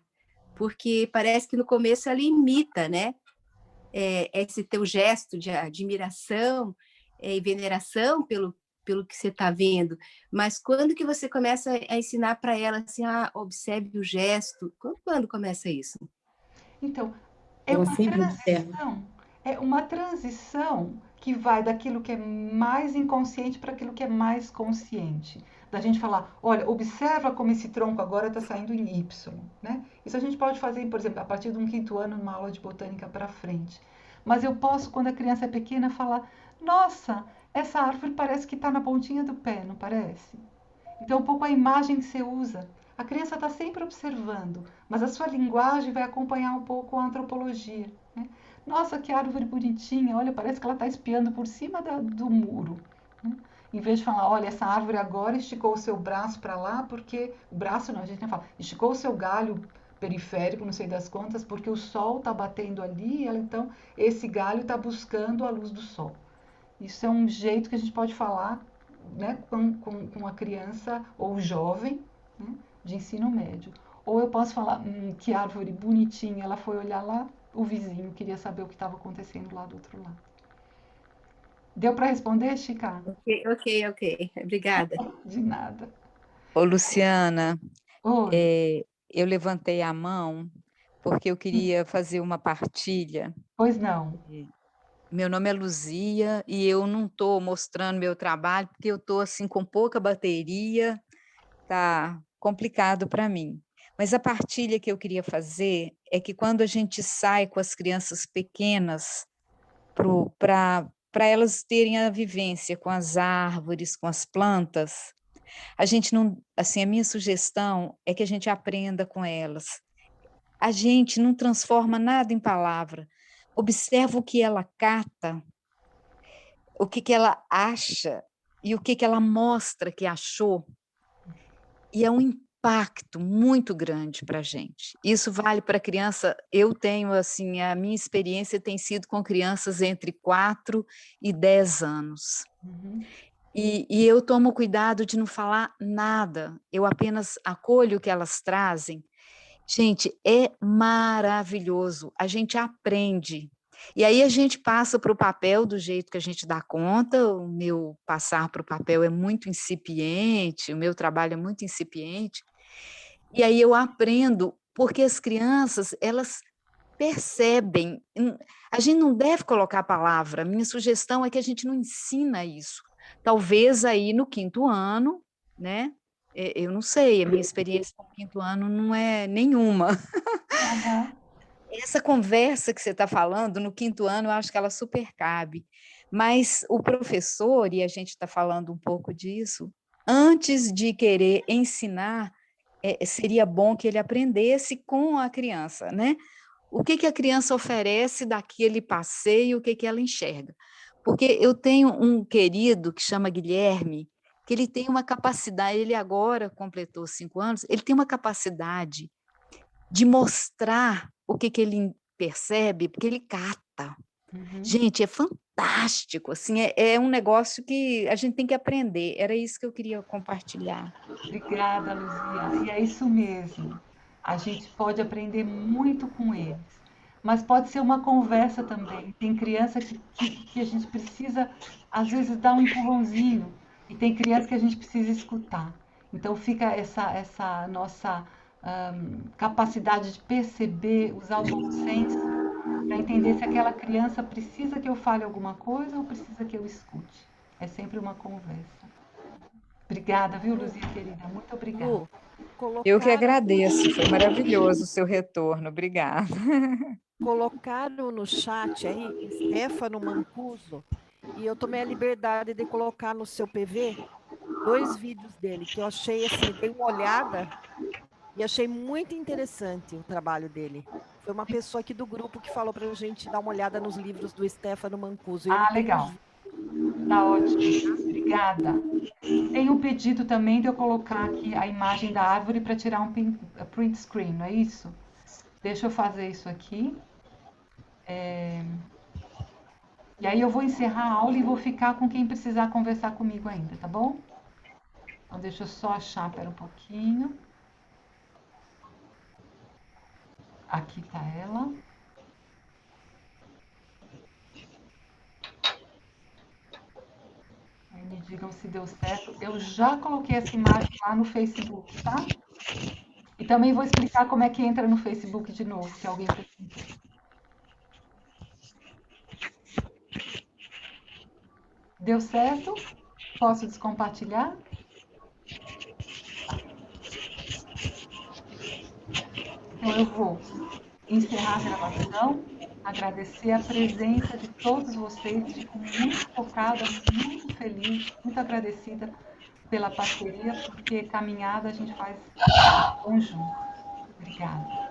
Porque parece que no começo ela imita, né? Esse teu gesto de admiração e veneração pelo que você está vendo, mas quando que você começa a ensinar para ela assim, observe o gesto? Quando começa isso? Então, é Ela uma sempre observa. transição. É uma transição que vai daquilo que é mais inconsciente para aquilo que é mais consciente. Da gente falar, olha, observa como esse tronco agora está saindo em Y, né? Isso a gente pode fazer, por exemplo, a partir de um quinto ano, numa aula de botânica para frente. Mas eu posso, quando a criança é pequena, falar, nossa, essa árvore parece que está na pontinha do pé, não parece? Então, um pouco a imagem que você usa. A criança está sempre observando, mas a sua linguagem vai acompanhar um pouco a antropologia. Né? Nossa, que árvore bonitinha! Olha, parece que ela está espiando por cima do muro. Né? Em vez de falar, olha, essa árvore agora esticou o seu braço para lá, porque. O braço não, a gente nem fala. Esticou o seu galho periférico, não sei das contas, porque o sol está batendo ali, então esse galho está buscando a luz do sol. Isso é um jeito que a gente pode falar, né, com a criança ou jovem, né, de ensino médio. Ou eu posso falar, que árvore bonitinha, ela foi olhar lá, o vizinho queria saber o que estava acontecendo lá do outro lado. Deu para responder, Chica? Ok. Obrigada. De nada. Ô, Luciana, Oi. eu levantei a mão porque eu queria fazer uma partilha. Pois não. Meu nome é Luzia e eu não estou mostrando meu trabalho porque eu estou assim com pouca bateria, tá complicado para mim. Mas a partilha que eu queria fazer é que quando a gente sai com as crianças pequenas para elas terem a vivência com as árvores, com as plantas, a gente não, assim, a minha sugestão é que a gente aprenda com elas. A gente não transforma nada em palavra. Observa o que ela cata, o que ela acha e o que ela mostra que achou. E é um impacto muito grande para a gente. Isso vale para criança. Eu tenho, assim, a minha experiência tem sido com crianças entre 4 e 10 anos. Uhum. E eu tomo cuidado de não falar nada, eu apenas acolho o que elas trazem. Gente, é maravilhoso, a gente aprende. E aí a gente passa para o papel do jeito que a gente dá conta, o meu passar para o papel é muito incipiente, o meu trabalho é muito incipiente, e aí eu aprendo, porque as crianças, elas percebem, a gente não deve colocar a palavra, minha sugestão é que a gente não ensina isso. Talvez aí no quinto ano, né? Eu não sei, a minha experiência com o quinto ano não é nenhuma. Uhum. Essa conversa que você está falando, no quinto ano, eu acho que ela super cabe. Mas o professor, e a gente está falando um pouco disso, antes de querer ensinar, seria bom que ele aprendesse com a criança, né? O que a criança oferece daquele passeio, o que ela enxerga. Porque eu tenho um querido que chama Guilherme, que ele tem uma capacidade, ele agora completou 5 anos, ele tem uma capacidade de mostrar o que ele percebe, porque ele cata. Uhum. Gente, é fantástico, assim, é um negócio que a gente tem que aprender. Era isso que eu queria compartilhar. Obrigada, Luzia. E é isso mesmo. A gente pode aprender muito com eles. Mas pode ser uma conversa também. Tem criança que a gente precisa, às vezes, dar um empurrãozinho. E tem criança que a gente precisa escutar. Então fica essa nossa capacidade de perceber, usar o bom senso para entender se aquela criança precisa que eu fale alguma coisa ou precisa que eu escute. É sempre uma conversa. Obrigada, viu, Luzia, querida? Muito obrigada. Lu, Eu que colocaram, agradeço, foi maravilhoso o seu retorno, obrigada. colocaram no chat aí, Stefano Mancuso, e eu tomei a liberdade de colocar no seu PV 2 vídeos dele, que eu achei assim, dei uma olhada e achei muito interessante o trabalho dele. Foi uma pessoa aqui do grupo que falou para a gente dar uma olhada nos livros do Stefano Mancuso. E ele tem Legal. Tá ótimo. Obrigada. Tem um pedido também de eu colocar aqui a imagem da árvore para tirar um print screen, não é isso? Deixa eu fazer isso aqui. E aí eu vou encerrar a aula e vou ficar com quem precisar conversar comigo ainda, tá bom? Então deixa eu só achar, pera um pouquinho. Aqui tá ela. me digam se deu certo. Eu já coloquei essa imagem lá no Facebook, tá? E também vou explicar como é que entra no Facebook de novo, que alguém perguntou. Deu certo? Posso descompartilhar? Então, eu vou encerrar a gravação, agradecer a presença de todos vocês, fico muito focada, muito feliz, muito agradecida pela parceria, porque caminhada a gente faz conjunto. Obrigada.